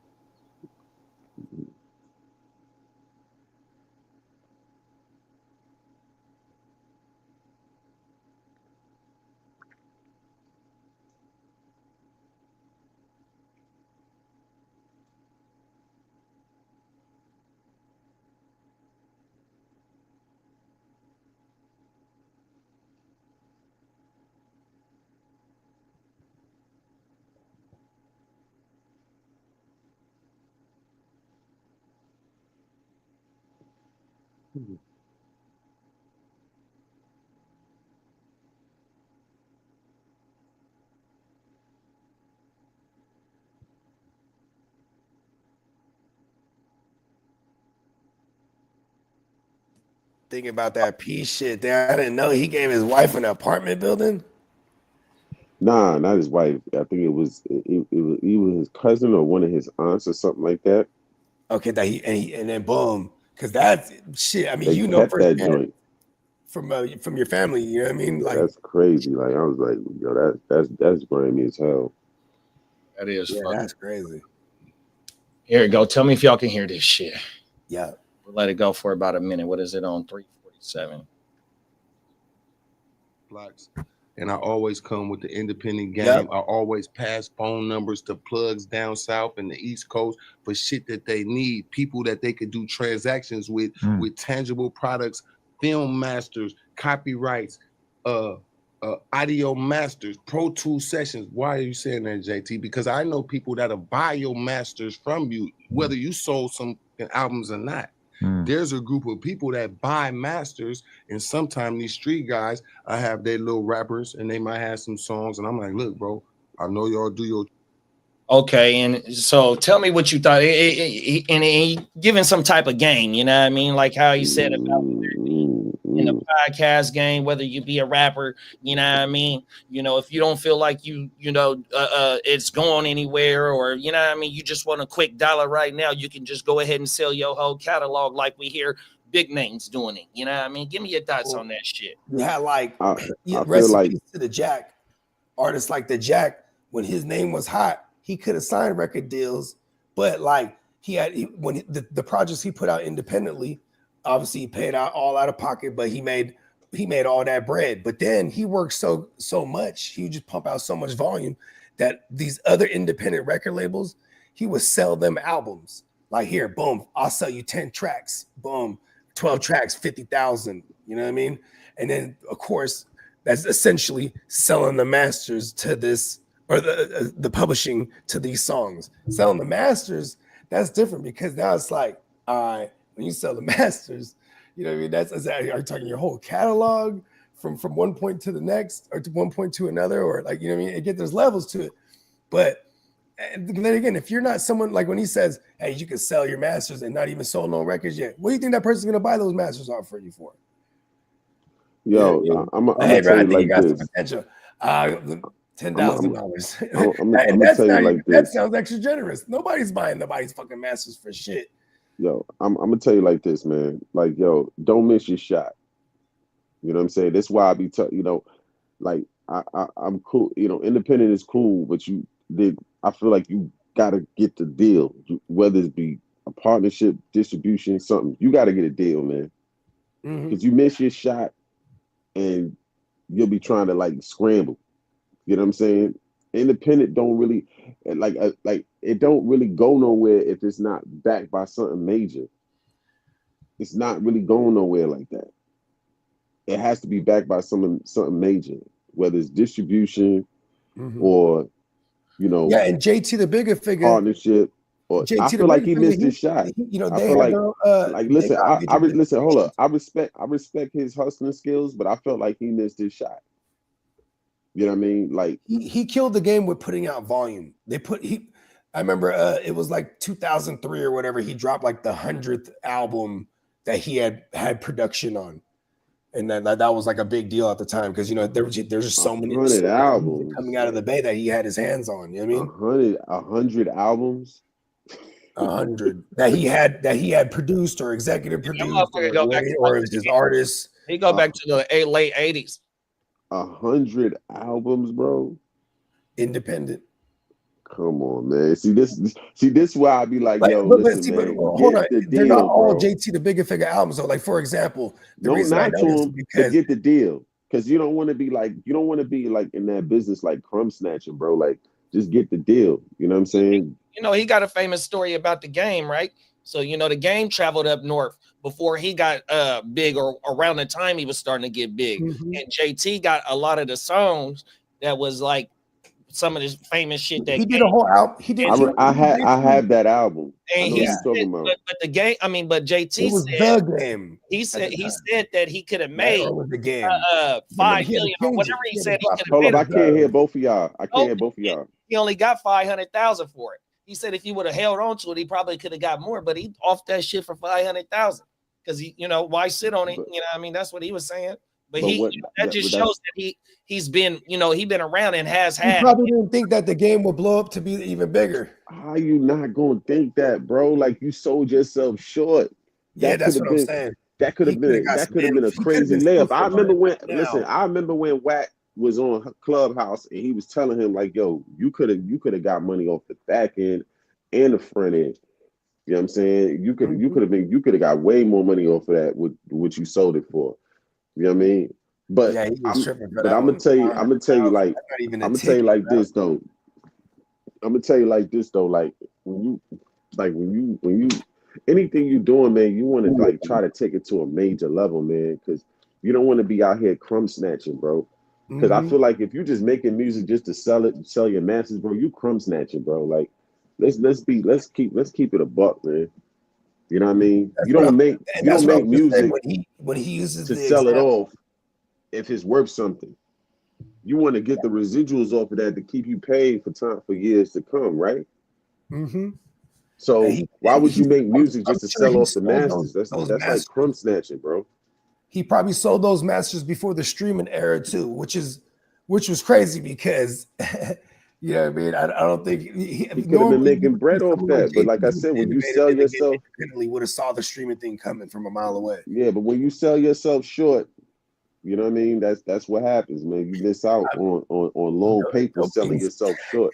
Thinking about that P shit there. I didn't know he gave his wife an apartment building. Nah, not his wife. I think it was either his cousin or one of his aunts or something like that. Okay, that and then boom, because that's shit. I mean, They you know, kept that joint. From your family, you know what I mean? Like That's crazy. Like I was like, yo, that's grimy as hell. That is yeah, that's crazy. Here you go. Tell me if y'all can hear this shit. Yeah. We'll let it go for about a minute. What is it on 347? Blocks. And I always come with the independent game. Yep. I always pass phone numbers to plugs down south and the East Coast for shit that they need, people that they could do transactions with tangible products, film masters, copyrights, audio masters, Pro Tool sessions. Why are you saying that, JT? Because I know people that'll buy your masters from you, whether you sold some albums or not. There's a group of people that buy masters, and sometimes these street guys, I have their little rappers, and they might have some songs, and I'm like, look, bro, I know y'all do your. Okay, and so tell me what you thought. And he giving some type of game, you know what I mean? Like how you said about in the podcast game, whether you be a rapper, you know what I mean? You know, if you don't feel like it's going anywhere, or you know what I mean, you just want a quick dollar right now, you can just go ahead and sell your whole catalog like we hear big names doing it. You know what I mean? Give me your thoughts on that shit. Yeah, like I rest feel like in peace to the Jack. Artists like the Jack, when his name was hot, he could have signed record deals, but like when the projects he put out independently, obviously he paid all out of pocket, but he made all that bread. But then he worked so much, he would just pump out so much volume that these other independent record labels, he would sell them albums. Like, here, boom, I'll sell you 10 tracks, boom, 12 tracks, 50,000. You know what I mean? And then of course, that's essentially selling the masters to this, or the publishing to these songs. Selling the masters, that's different, because now it's like, all right, when you sell the masters, you know what I mean? Are you talking your whole catalog from one point to the next, or to one point to another, or like, you know what I mean? There's levels to it. But then again, if you're not someone like when he says, hey, you can sell your masters and not even sold no records yet, what do you think that person's gonna buy those masters off for you for? Yo, yeah. I'm Hey, gonna bro, tell I you think you like got this. some potential. $10,000. I'm gonna tell you like That this. sounds extra generous. Nobody's buying nobody's fucking masters for shit. Yo, I'm gonna tell you like this, man. Like, yo, don't miss your shot. You know what I'm saying? That's why I be like I'm cool. You know, independent is cool, but I feel like you gotta get the deal, whether it be a partnership, distribution, something. You gotta get a deal, man. Because you miss your shot, and you'll be trying to like scramble. You know what I'm saying? Independent don't really like it don't really go nowhere if it's not backed by something major. It's not really going nowhere like that. It has to be backed by something major, whether it's distribution or Yeah, and JT the bigger figure partnership. Or JT I the feel like bigger he missed figure, his shot. you know, I they feel have like their listen, listen, hold up. I respect his hustling skills, but I felt like he missed his shot. You know what I mean? Like he killed the game with putting out volume. I remember it was like 2003 or whatever. He dropped like the 100th album that he had production on, and that was like a big deal at the time, because you know there's just so many 100 albums coming out of the Bay that he had his hands on. You know what I mean? 100 albums. 100 that he had produced or executive produced, or it was his artists. He go back to the late 80s. 100 albums, bro. Independent. Come on, man. See this why I be like, yo, listen, man. Hold on. They're not all JT the bigger figure albums. So, like, for example, the reason I know this is because get the deal. Because you don't want to be like in that business like crumb snatching, bro. Like, just get the deal. You know what I'm saying? You know, he got a famous story about the game, right? So, you know, the game traveled up north before he got big, or around the time he was starting to get big. And JT got a lot of the songs that was like some of this famous shit that he did a whole album. He did. I had that album. I And know he what said, you're talking about. but the game, I mean, but JT It was said the game. he said that he could have made Or was the game. 5 million or whatever he said he could have Hold made. up, I can't hear both of y'all. I can't hear both of y'all. He only got 500,000 for it. He said if he would have held on to it, he probably could have got more, but he off that shit for 500,000 because he, why sit on it? You know, I mean, that's what he was saying. But that just shows that he's been, he been around and has He had. probably didn't think that the game would blow up to be even bigger. How you not gonna think that, bro? Like you sold yourself short. Yeah, that's what I'm saying. That could have been a crazy layup. I remember when Wack was on Clubhouse and he was telling him like, yo, you could have got money off the back end and the front end. You know what I'm saying? You could have got way more money off of that with what you sold it for. You know what I mean? But yeah, he was tripping for that I'm gonna tell you like this though. I'm gonna tell you like this though. Like when you anything you doing, man, you want to like try to take it to a major level, man, because you don't want to be out here crumb snatching, bro. Because I feel like if you're just making music just to sell your masses, bro, you crumb snatching, bro. Like let's keep it a buck, man. You know what I mean? You don't make music when he uses to sell it off if it's worth something. You want to get the residuals off of that to keep you paid for years to come, right? Mm-hmm. So why would you make music just to sell off the masters? That's like crumb snatching, bro. He probably sold those masters before the streaming era too, which was crazy because you know what I mean. I don't think he could have been making bread off that. But like I said, when you sell yourself, independently would have saw the streaming thing coming from a mile away. Yeah, but when you sell yourself short, you know what I mean. That's what happens, man. You miss out on long paper selling yourself short.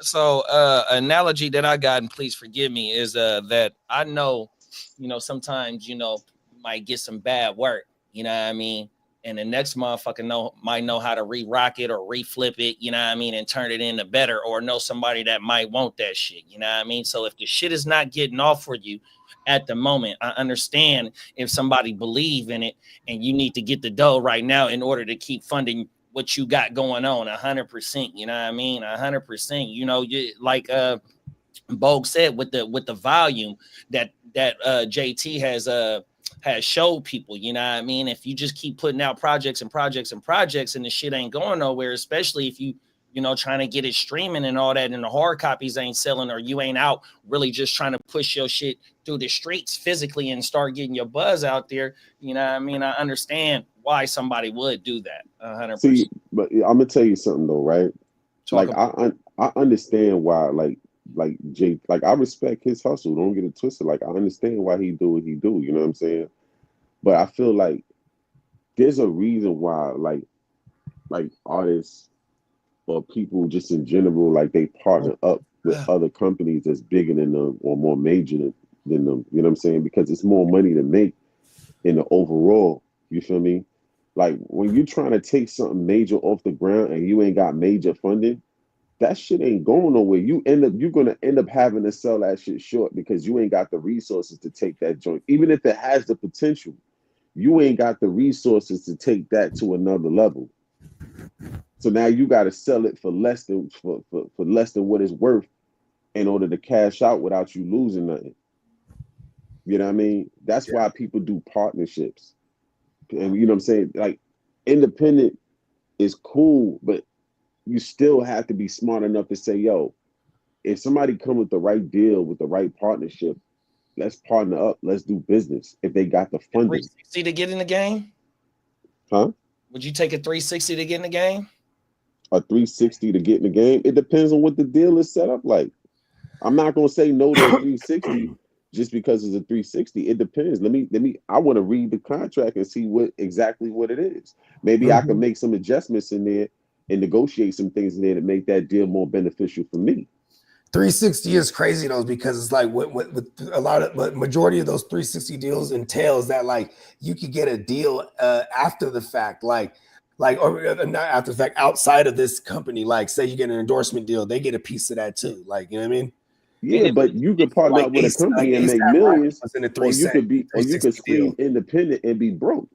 So analogy that I got, and please forgive me, is that I know, sometimes you might get some bad work, you know what I mean, and the next motherfucker might know how to re-rock it or re-flip it, you know what I mean, and turn it into better, or know somebody that might want that shit, you know what I mean. So if the shit is not getting off for you at the moment, I understand if somebody believe in it and you need to get the dough right now in order to keep funding what you got going on 100%, you know what I mean? 100%, you like Bog said with the volume that JT has showed people, you know what I mean? If you just keep putting out projects and projects and projects and the shit ain't going nowhere, especially if you trying to get it streaming and all that, and the hard copies ain't selling, or you ain't out really just trying to push your shit through the streets physically and start getting your buzz out there, you know what I mean? I understand why somebody would do that 100%. See, but I'm gonna tell you something though, right? I understand why, like Jay, like I respect his hustle. Don't get it twisted. Like I understand why he do what he do. You know what I'm saying? But I feel like there's a reason why, like artists or people just in general, like they partner up with other companies that's bigger than them or more major than them. You know what I'm saying? Because it's more money to make in the overall. You feel me? Like when you're trying to take something major off the ground and you ain't got major funding, that shit ain't going nowhere. You're gonna end up having to sell that shit short because you ain't got the resources to take that joint. Even if it has the potential, you ain't got the resources to take that to another level. So now you got to sell it for less than what it's worth in order to cash out without you losing nothing. You know what I mean? That's why people do partnerships. And you know what I'm saying? Like independent is cool, but you still have to be smart enough to say, yo, if somebody come with the right deal, with the right partnership, let's partner up. Let's do business. If they got the funding. 360 to get in the game? Huh? Would you take a 360 to get in the game? A 360 to get in the game? It depends on what the deal is set up like. I'm not gonna say no to a 360 just because it's a 360. It depends. I want to read the contract and see exactly what it is. Maybe I can make some adjustments in there and negotiate some things in there to make that deal more beneficial for me. 360 is crazy though, because it's like what a lot of majority of those 360 deals entails that like you could get a deal after the fact, or not after the fact, outside of this company. Like say you get an endorsement deal, they get a piece of that too. Like, you know what I mean? Yeah, but you could partner up with a company and make millions, or you could scream independent and be broke.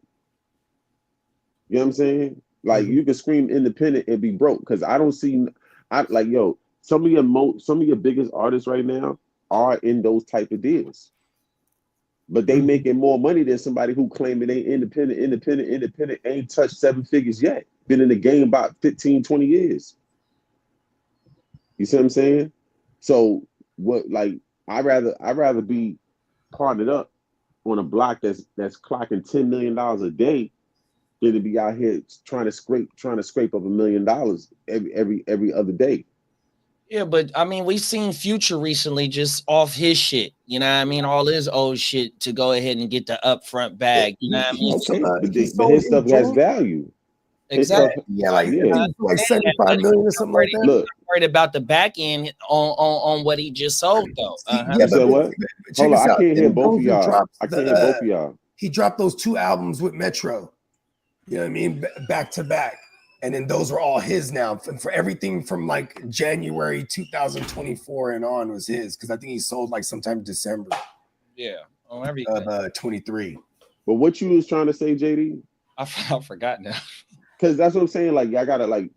You know what I'm saying? Like you could scream independent and be broke, because I don't see I like yo. Some of your biggest artists right now are in those type of deals, but they making more money than somebody who claiming they independent, ain't touched 7 figures yet. Been in the game about 15, 20 years. You see what I'm saying? So what? Like I'd rather be partnered up on a block that's clocking $10 million a day than to be out here trying to scrape up $1 million every other day. Yeah, but I mean, we've seen Future recently just off his shit. You know what I mean? All his old shit to go ahead and get the upfront bag. You know what I mean? Okay, but his stuff has value. Exactly. Like 75 million or something like that. Look, I'm worried about the back end on what he just sold though. You said what? Hold on, I can't hear both of y'all. Dropped I can't hear both of y'all. He dropped those 2 albums with Metro. You know what I mean? Back to back. And then those were all his now. For everything from like January 2024 and on was his, because I think he sold like sometime December. Yeah, on everything. Of 23. But what you was trying to say, JD? I forgot now. Because that's what I'm saying. Like y'all gotta like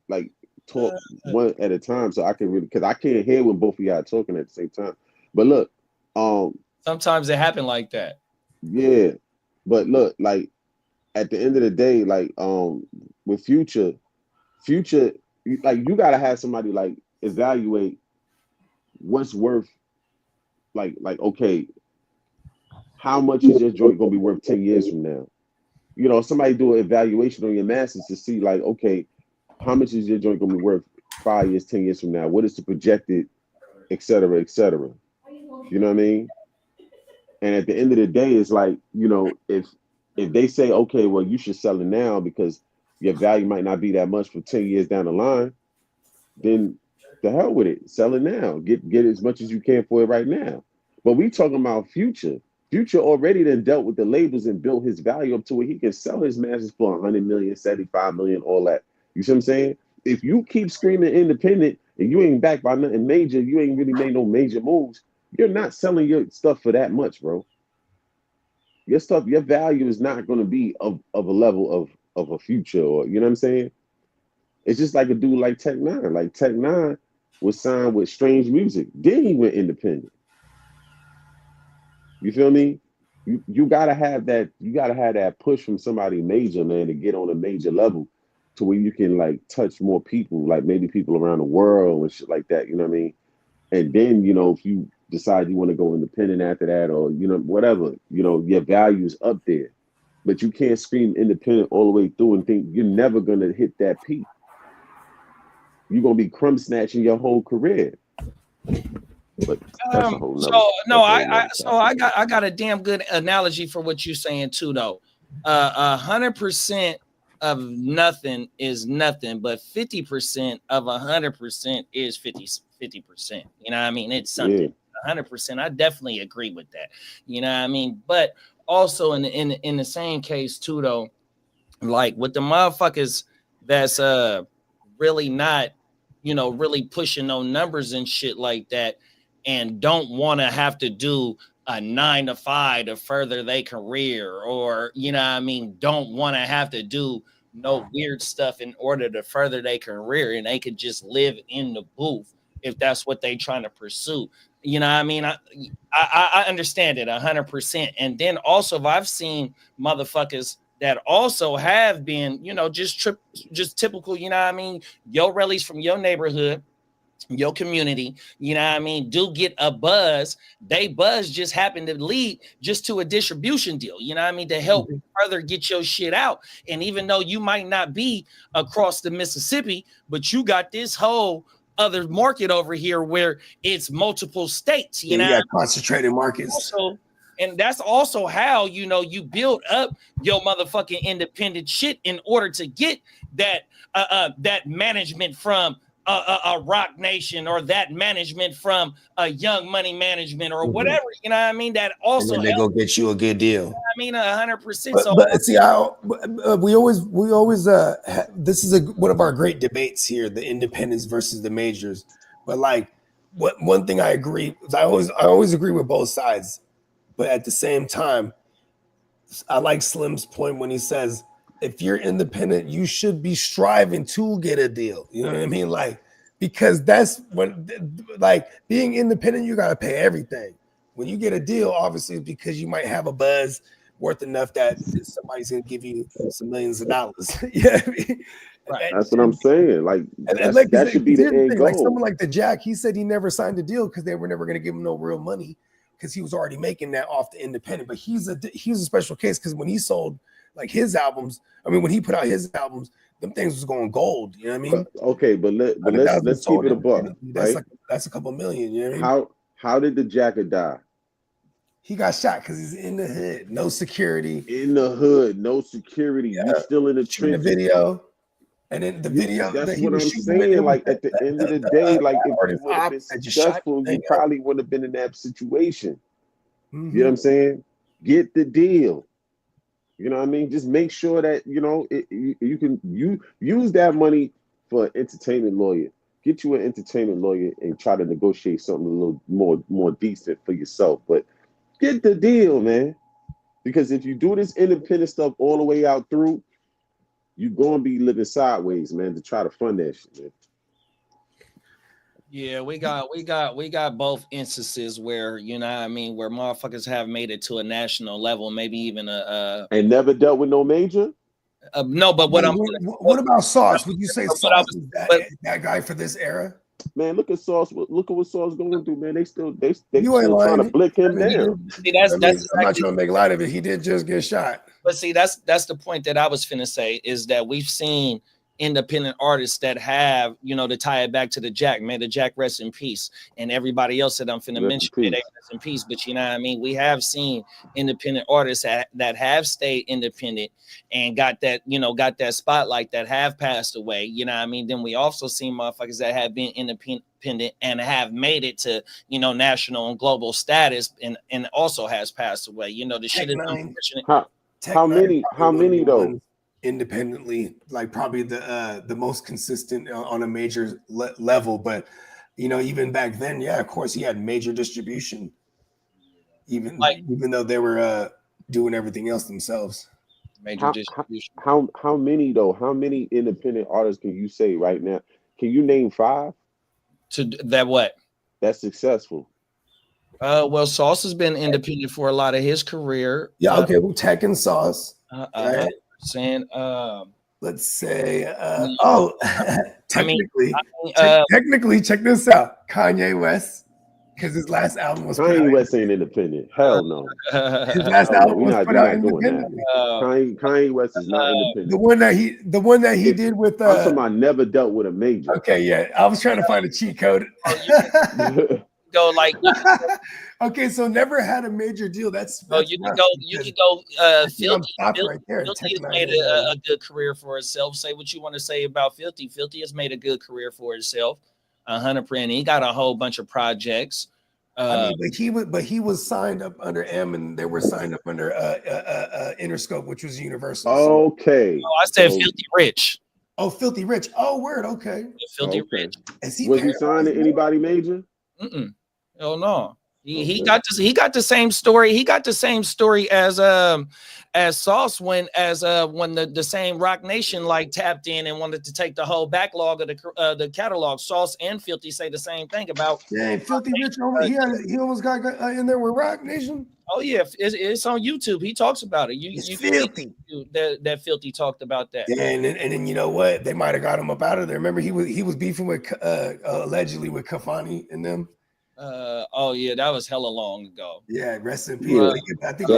talk one at a time, so I can really, because I can't hear when both of y'all talking at the same time. But look, sometimes it happen like that. Yeah, but look, like at the end of the day, like with Future, like you gotta have somebody like evaluate what's worth. Like okay, how much is your joint gonna be worth 10 years from now? You know, somebody do an evaluation on your masters to see like, okay, how much is your joint gonna be worth 5 years, 10 years from now? What is the projected, et cetera, et cetera? You know what I mean? And at the end of the day, it's like, you know, if they say, okay, well, you should sell it now because your value might not be that much for 10 years down the line, then the hell with it. Sell it now. Get as much as you can for it right now. But we talking about Future. Future already then dealt with the labels and built his value up to where he can sell his masters for 100 million, 75 million, all that. You see what I'm saying? If you keep screaming independent and you ain't backed by nothing major, you ain't really made no major moves, you're not selling your stuff for that much, bro. Your stuff, your value is not going to be of a level of a Future, or you know what I'm saying? It's just like a dude like Tech Nine. Like Tech Nine was signed with Strange Music, then he went independent. You feel me? You gotta have that. You gotta have that push from somebody major, man, to get on a major level, to where you can like touch more people, like maybe people around the world and shit like that. You know what I mean? And then, you know, if you decide you want to go independent after that, or you know, whatever, you know, your value's up there. But you can't scream independent all the way through and think you're never gonna hit that peak. You're gonna be crumb snatching your whole career. But that's a whole nother, I got a damn good analogy for what you're saying too, though. 100% of nothing is nothing, but 50% of 100% is 50%. You know what I mean? It's something. 100%. I definitely agree with that. You know what I mean? But also in the same case too, though, like with the motherfuckers that's really not, you know, really pushing no numbers and shit like that, and don't want to have to do a 9 to 5 to further their career, or, you know what I mean, don't want to have to do no weird stuff in order to further their career, and they could just live in the booth if that's what they trying to pursue. You know what I mean? I understand it 100%. And then also, I've seen motherfuckers that also have been, you know, just typical, you know what I mean, your rallies from your neighborhood, your community, you know what I mean, do get a buzz. They buzz just happen to lead just to a distribution deal, you know what I mean, to help further get your shit out. And even though you might not be across the Mississippi, but you got this whole other market over here where it's multiple states, you know, concentrated markets. Also, and that's also how, you know, you build up your motherfucking independent shit in order to get that that management from a Rock Nation, or that management from a Young Money Management, or whatever, you know what I mean? That also and then they go get you a good deal. I mean, 100%. So, but see, we always this is one of our great debates here: the independents versus the majors. But like, one thing I agree, I always agree with both sides. But at the same time, I like Slim's point when he says, if you're independent, you should be striving to get a deal. You know what I mean? Like because that's when, like, being independent, you got to pay everything. When you get a deal, obviously, it's because you might have a buzz worth enough that somebody's going to give you some millions of dollars. Yeah, I mean? Right. That's what I'm saying. Like, like that should be the end thing, goal. like someone like the Jack, he said he never signed a deal because they were never going to give him no real money because he was already making that off the independent. But he's a special case because when he sold like his albums, I mean, when he put out his albums, them things was going gold. You know what I mean? Okay, but let's keep it a buck. That's Right? That's a couple million. You know what I mean? How did the Jacket die? He got shot because he's in the hood, no security. In the hood, no security. You still in the trenches. Video. And then the video that's what I'm saying. Like at the end of the day, like if you would have been successful, you probably wouldn't have been in that situation. You know what I'm saying? Get the deal. You know what I mean? Just make sure that you can use that money for an entertainment lawyer. Get you an entertainment lawyer and try to negotiate something a little more decent for yourself. But get the deal, man. Because if you do this independent stuff all the way out through, you're gonna be living sideways, man, to try to fund that shit, man. Yeah, we got both instances where, you know what I mean, where motherfuckers have made it to a national level, maybe even and never dealt with no major. No, but what about Sauce? Would you say Sauce is that guy for this era? Man, look at Sauce. Look at what Sauce going through, man. They still trying to blick him down. See, that's I'm not trying to make light of it. He did just get shot. But see, that's the point that I was finna say is that we've seen independent artists that have, to tie it back to the Jack, may the Jack rest in peace, and everybody else that I'm finna mention, may they rest in peace. But you know what I mean? We have seen independent artists that have stayed independent and got that spotlight that have passed away. You know what I mean? Then we also seen motherfuckers that have been independent and have made it to, national and global status and also has passed away. The shit is unfortunate. How many though? Independently, like probably the most consistent on a major level, but even back then, yeah, of course he had major distribution, even though they were doing everything else themselves. Major distribution. How many though? How many independent artists can you say right now? Can you name 5? To that what? That's successful. Well, Sauce has been independent for a lot of his career. Yeah, okay, well, Tech and Sauce. Right? Saying let's say technically check this out. Kanye West, because his last album was Kanye West ain't independent. Hell no. His last album was put out independently. Kanye West is not independent. The one that he did with I'm talking about never dealt with a major. Okay, yeah. I was trying to find a cheat code. Go like okay, so never had a major deal. That's you can go Filthy right there. Filthy has made a good career for itself. Say what you want to say about Filthy. Filthy has made a good career for itself. 100%. He got a whole bunch of projects. I mean, but he was signed up under M, and they were signed up under Interscope, which was Universal. Okay. Oh, I said Filthy Rich. Oh, Filthy Rich. Oh, word. Okay. Filthy Rich. Was he signed to anybody major? Oh no. He got the same story. He got the same story as Sauce when the same Rock Nation like tapped in and wanted to take the whole backlog of the catalog. Sauce and Filthy say the same thing about. Yeah, Filthy Rich. He almost got in there with Rock Nation. Oh yeah, it's on YouTube. He talks about it. You Filthy. That Filthy talked about that. Yeah, and then you know what? They might have got him up out of there. Remember, he was beefing with allegedly with Kafani and them. Oh yeah, that was hella long ago. Yeah, rest in peace. Yeah. I think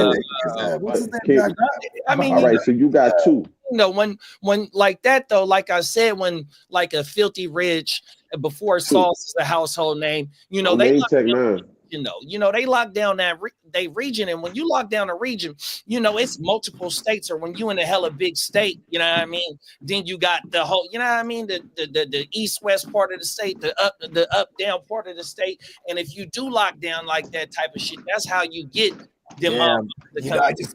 what's his name? I mean, all right, so you got 2. When like that though, like I said, when like a Filthy Rich before Sauce is a household name, they lock down that they region, and when you lock down a region, it's multiple states, or when you in a hella big state, you know what I mean, then you got the whole, you know what I mean, the east west part of the state, the up down part of the state, and if you do lock down like that type of shit, that's how you get them.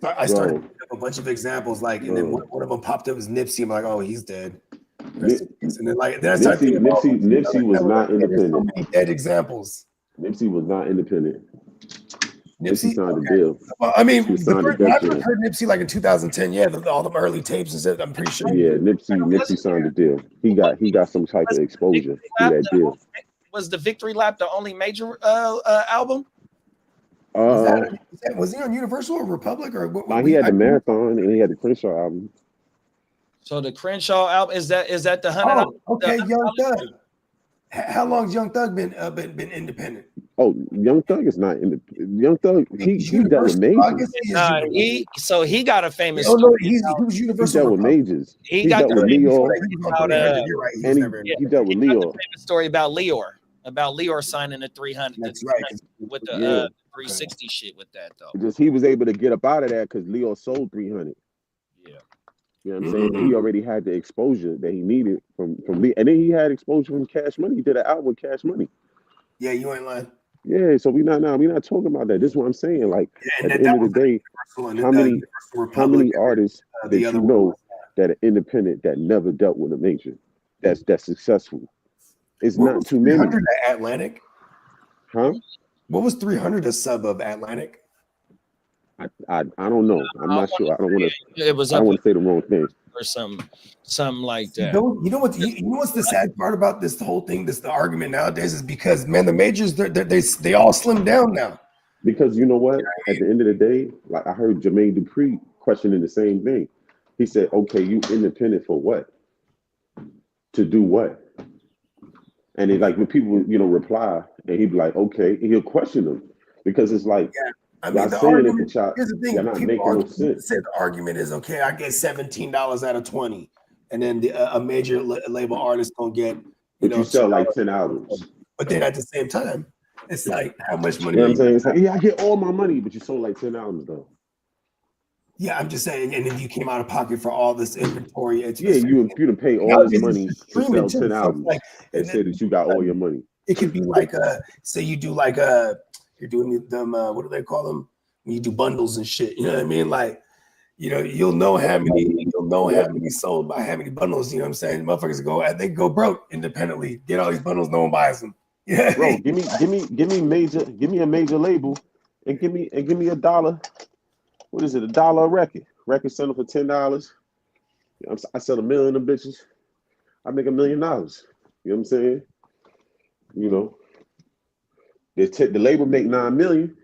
I started a bunch of examples, like, and then one of them popped up as Nipsey. I'm like, oh, he's dead. And then Nipsey was not independent. So many dead examples. Nipsey was not independent. Nipsey signed the deal. Well, I mean, He the signed the first, when I deal. first heard Nipsey like in 2010, yeah, all the early tapes and stuff. I'm pretty sure. Yeah, Nipsey signed the deal. He got some type of exposure through that deal. Was the Victory Lap the only major album? Was he on Universal or Republic or what? He had the Marathon and he had the Crenshaw album. So the Crenshaw album is that the 100? Oh, okay, Young Thug. How long's Young Thug been independent? Oh, Young Thug is not Young Thug. He dealt with majors. He got a famous. Oh no, he was Universal. He dealt with majors. He got dealt with Leor. He dealt with Leor. Story about Leor signing the 300. That's right. With the 360 shit with that though. Just he was able to get up out of that because Leor sold 300. Yeah. You know what I'm saying? He already had the exposure that he needed from Lee, and then he had exposure from Cash Money. He did an album with Cash Money. Yeah, you ain't lying. Yeah, so we're not talking about that. This is what I'm saying. Like at the end of the day, how many artists that you know that are independent that never dealt with a major that's successful? It's not too many. 300 at Atlantic? Huh? What was 300 a sub of Atlantic? I don't know. I'm not sure. I don't want to say the wrong thing. Or something like that. You know what's the sad part about this whole thing? The argument nowadays is because man, the majors they all slimmed down now. Because you know what? At the end of the day, like I heard Jermaine Dupri questioning the same thing. He said, "Okay, you independent for what? To do what?" And it, like when people reply, and he'd be like, "Okay," and he'll question them because it's like. Yeah. I mean, the argument, here's the thing: not people no sense. say the argument is okay. I get $17 out of 20, and then a major label artist gonna get you sell like 10 albums. But then at the same time, it's like how much money? You know what I'm saying? It's like, yeah, I get all my money, but you sold like 10 albums though. Yeah, I'm just saying, and if you came out of pocket for all this inventory, you'd pay all this money to sell 10 albums and say that you got all your money. It could be like say you do you're doing them what do they call them when you do bundles and shit, you know what I mean? Like, you'll know how many sold by how many bundles, you know what I'm saying? Motherfuckers they go broke independently, get all these bundles, no one buys them. Yeah. Bro, give me a major label and give me $1. What is it? $1 a record. Record selling for $10. I sell 1 million of bitches. I make $1 million. You know what I'm saying? The label make 9 million,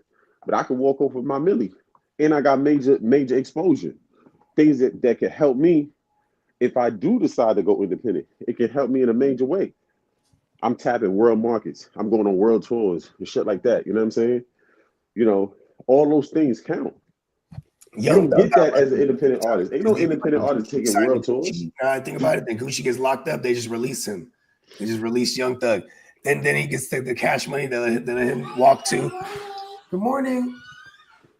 but I can walk off with my milli, and I got major exposure. Things that can help me if I do decide to go independent. It can help me in a major way. I'm tapping world markets. I'm going on world tours and shit like that. You know what I'm saying? All those things count. You don't get that as an independent artist. Ain't no independent artist taking world tours. Think about it. Then Gucci gets locked up. They just release him. They just release Young Thug. Then he gets the Cash Money that let him walk to. Good morning.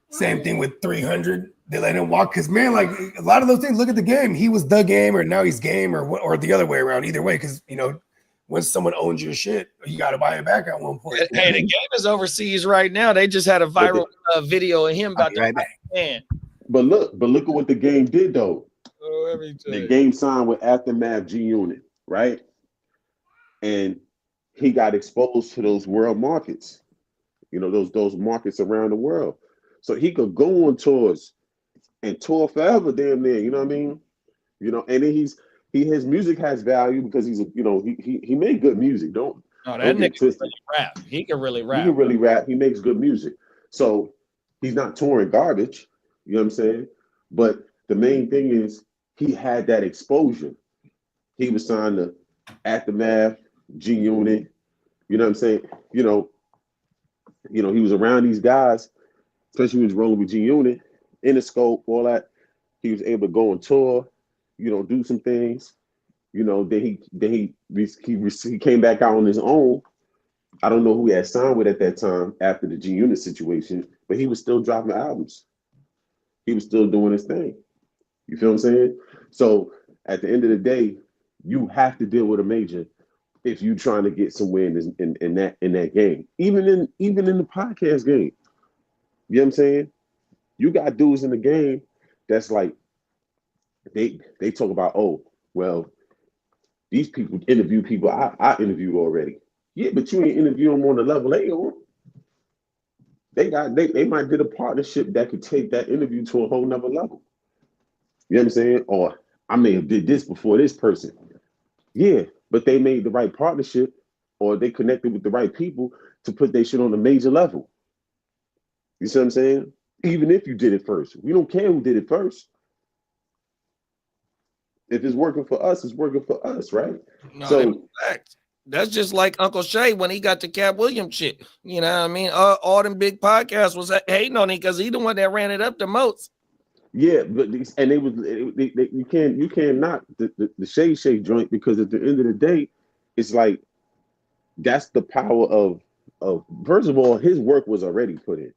Same thing with 300. They let him walk because man, like a lot of those things. Look at the game. He was the game, or now he's game, or the other way around. Either way, because once someone owns your shit, you got to buy it back at one point. Hey, the game is overseas right now. They just had a viral video of him about to man. But look at what the game did though. The game signed with Aftermath G Unit, right? And he got exposed to those world markets, those markets around the world. So he could go on tours and tour forever, damn near. You know what I mean? And then his music has value because he's he made good music. That nigga can really rap. He can really rap. He can really rap. He makes good music. So he's not touring garbage. You know what I'm saying? But the main thing is he had that exposure. He was signed to Aftermath, G Unit, you know what I'm saying? He was around these guys, especially when he was rolling with G Unit, Interscope, all that. He was able to go on tour, do some things. Then he came back out on his own. I don't know who he had signed with at that time after the G Unit situation, but he was still dropping albums. He was still doing his thing. You feel what I'm saying? So at the end of the day, you have to deal with a major if you're trying to get somewhere in that game. Even in the podcast game. You know what I'm saying? You got dudes in the game that's like they talk about, oh, well, these people interview people I interviewed already. Yeah, but you ain't interview them on the level they on. they might did a partnership that could take that interview to a whole nother level. You know what I'm saying? Or I may have did this before this person. Yeah, but they made the right partnership, or they connected with the right people to put their shit on a major level. You see what I'm saying? Even if you did it first, we don't care who did it first. If it's working for us, it's working for us, right? No, So that's just like Uncle Shay when he got the Cat Williams shit. You know what I mean? All them big podcasts was hating on him because he the one that ran it up the most. yeah, but you can't knock the Shay joint, because at the end of the day, it's like that's the power of first of all, his work was already put in.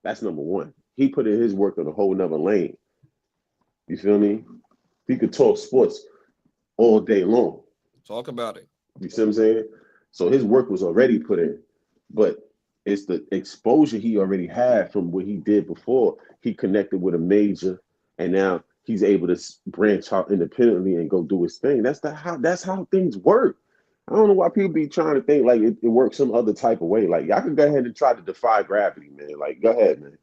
That's number one. He put in his work on a whole nother lane. You feel me? He could talk sports all day long. Talk about it. You see what I'm saying? So his work was already put in, but it's the exposure he already had from what he did before. He connected with a major, and now he's able to branch out independently and go do his thing. That's how things work. I don't know why people be trying to think like it works some other type of way. Like, y'all can go ahead and try to defy gravity, man. Like, go ahead, man.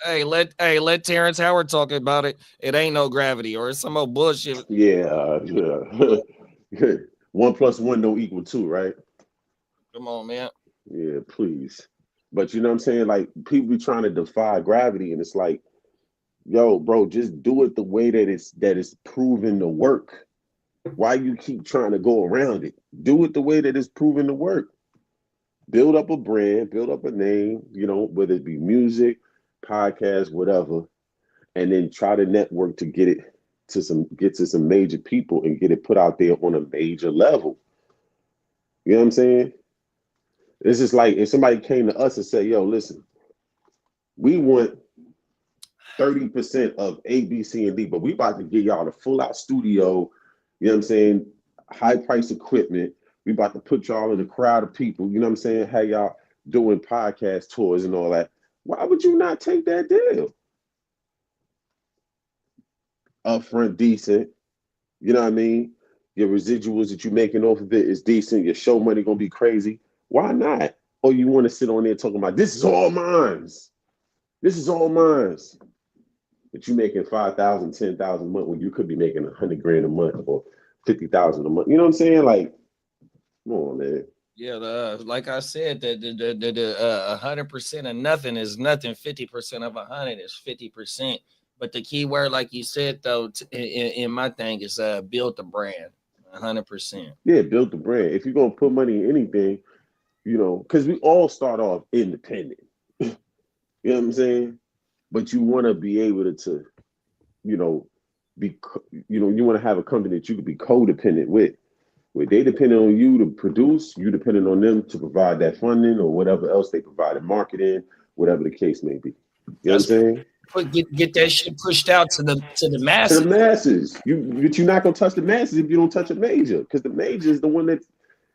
Hey, let Terrence Howard talk about it. It ain't no gravity, or it's some old bullshit. Yeah. 1 + 1 don't equal 2, right? Come on, man. Yeah, please. But you know what I'm saying? Like, people be trying to defy gravity, and it's like, yo, bro, just do it the way that it's proven to work. Why you keep trying to go around it? Do it the way that it's proven to work. Build up a brand, build up a name, you know, whether it be music, podcast, whatever, and then try to network to get to some major people and get it put out there on a major level. You know what I'm saying? It's just like if somebody came to us and said, yo, listen, we want 30% of A, B, C, and D, but we about to get y'all a full out studio, you know what I'm saying? High price equipment. We about to put y'all in a crowd of people, you know what I'm saying? Have y'all doing podcast tours and all that. Why would you not take that deal? Upfront decent, you know what I mean? Your residuals that you're making off of it is decent. Your show money gonna be crazy. Why not? Or you want to sit on there talking about this is all mines. This is all mines. But you making 5,000, 10,000 a month when you could be making 100 grand a month or 50,000 a month. You know what I'm saying? Like, come on, man. Yeah, like I said, the 100% of nothing is nothing. 50% of 100 is 50%. But the key word, like you said, though, in my thing is build the brand. 100%. Yeah, build the brand. If you're gonna put money in anything, you know, because we all start off independent. You know what I'm saying? But you want to be able to, you know, you want to have a company that you could be codependent with. Where they depending on you to produce, you depending on them to provide that funding or whatever else they provide in marketing, whatever the case may be. You know what I'm saying? Get that shit pushed out to the masses. To the masses. You're not gonna touch the masses if you don't touch a major, because the major is the one that,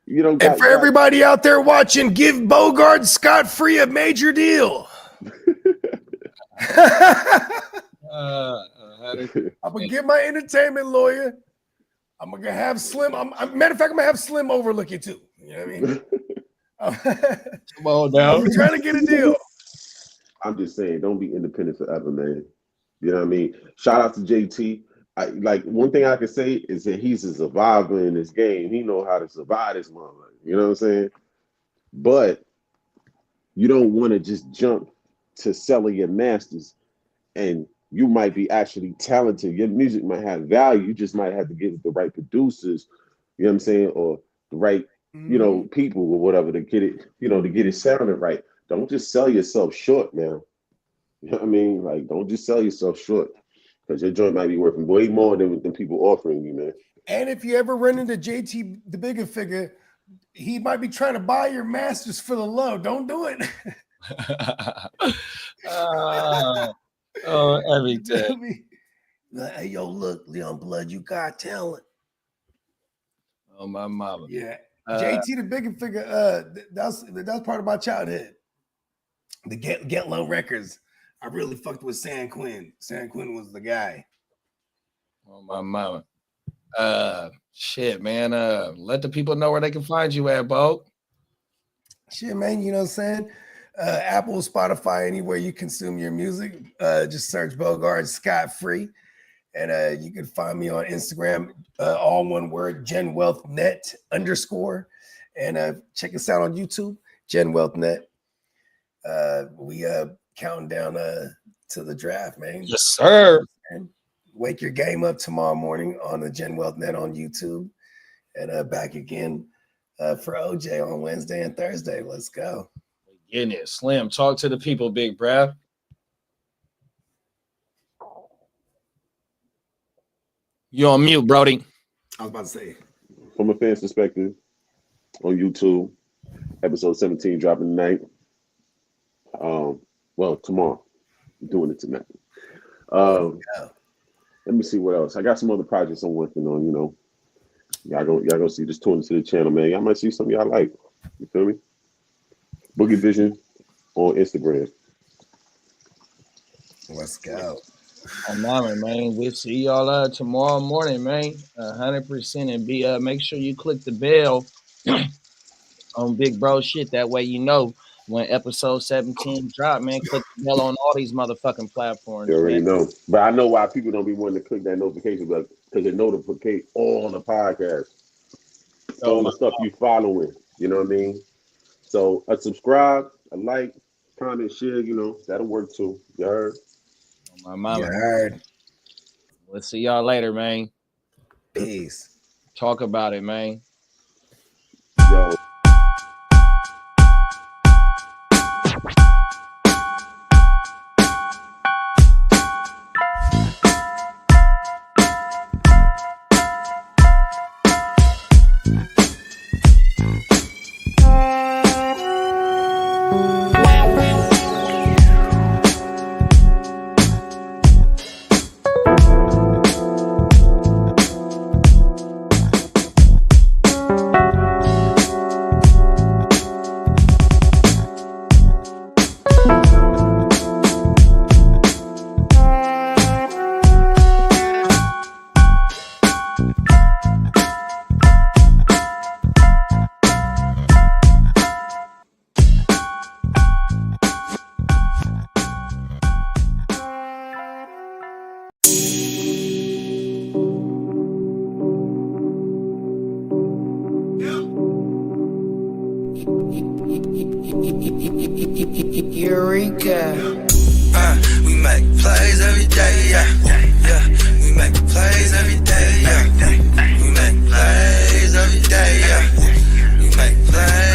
you know. And for everybody out there watching, give Bogard scot-free a major deal. I'm gonna get my entertainment lawyer. I'm gonna have Slim. Matter of fact, I'm gonna have Slim overlook it too. You know what I mean? Come on now. I'm trying to get a deal. I'm just saying, don't be independent forever, man. You know what I mean? Shout out to JT. One thing I can say is that he's a survivor in this game. He know how to survive this moment. You know what I'm saying? But you don't want to just jump to selling your masters, and you might be actually talented. Your music might have value. You just might have to get the right producers, you know what I'm saying, or the right, you know, people or whatever to get it, you know, to get it sounded right. Don't just sell yourself short, man. You know what I mean? Like, don't just sell yourself short, because your joint might be worth way more than people offering you, man. And if you ever run into JT, the bigger figure, he might be trying to buy your masters for the low. Don't do it. Every time. Hey, yo, look, Leon Blood, you got talent. Oh, my mama. Yeah. JT, the bigger figure, that's part of my childhood. The Get Low Records. I really fucked with San Quinn. San Quinn was the guy. Oh, my mama. Shit, man. Let the people know where they can find you at, Bo. Shit, man. You know what I'm saying? Apple, Spotify, anywhere you consume your music. Just search Bogard scot-free. And you can find me on Instagram, all one word, GenWealthNet _. And check us out on YouTube, GenWealthNet. We counting down to the draft, man. Yes, sir. And wake your game up tomorrow morning on the GenWealthNet on YouTube. And back again for OJ on Wednesday and Thursday. Let's go. Getting it. Slim, talk to the people, big bruh. You on mute, Brody. I was about to say. From a fan's perspective, on YouTube, episode 17 dropping tonight. Well, tomorrow. I'm doing it tonight. Let me see what else. I got some other projects I'm working on, you know. Y'all go see, just tune into the channel, man. Y'all might see something y'all like. You feel me? Boogie Vision on Instagram. Let's go. On mama, man. We'll see y'all tomorrow morning, man. 100%. And be make sure you click the bell on Big Bro shit. That way you know when episode 17 drop, man. Click the bell on all these motherfucking platforms. You already man. know. But I know why people don't be wanting to click that notification bell, because it notificates all the podcasts. All the stuff you following. You know what I mean? So a subscribe, a like, comment, share, you know, that'll work too. You heard? My mama. You heard. We'll see y'all later, man. Peace. Talk about it, man. Yo. Eureka. We make plays every day, yeah. We make plays every day, yeah. We make plays every day, yeah. We make plays.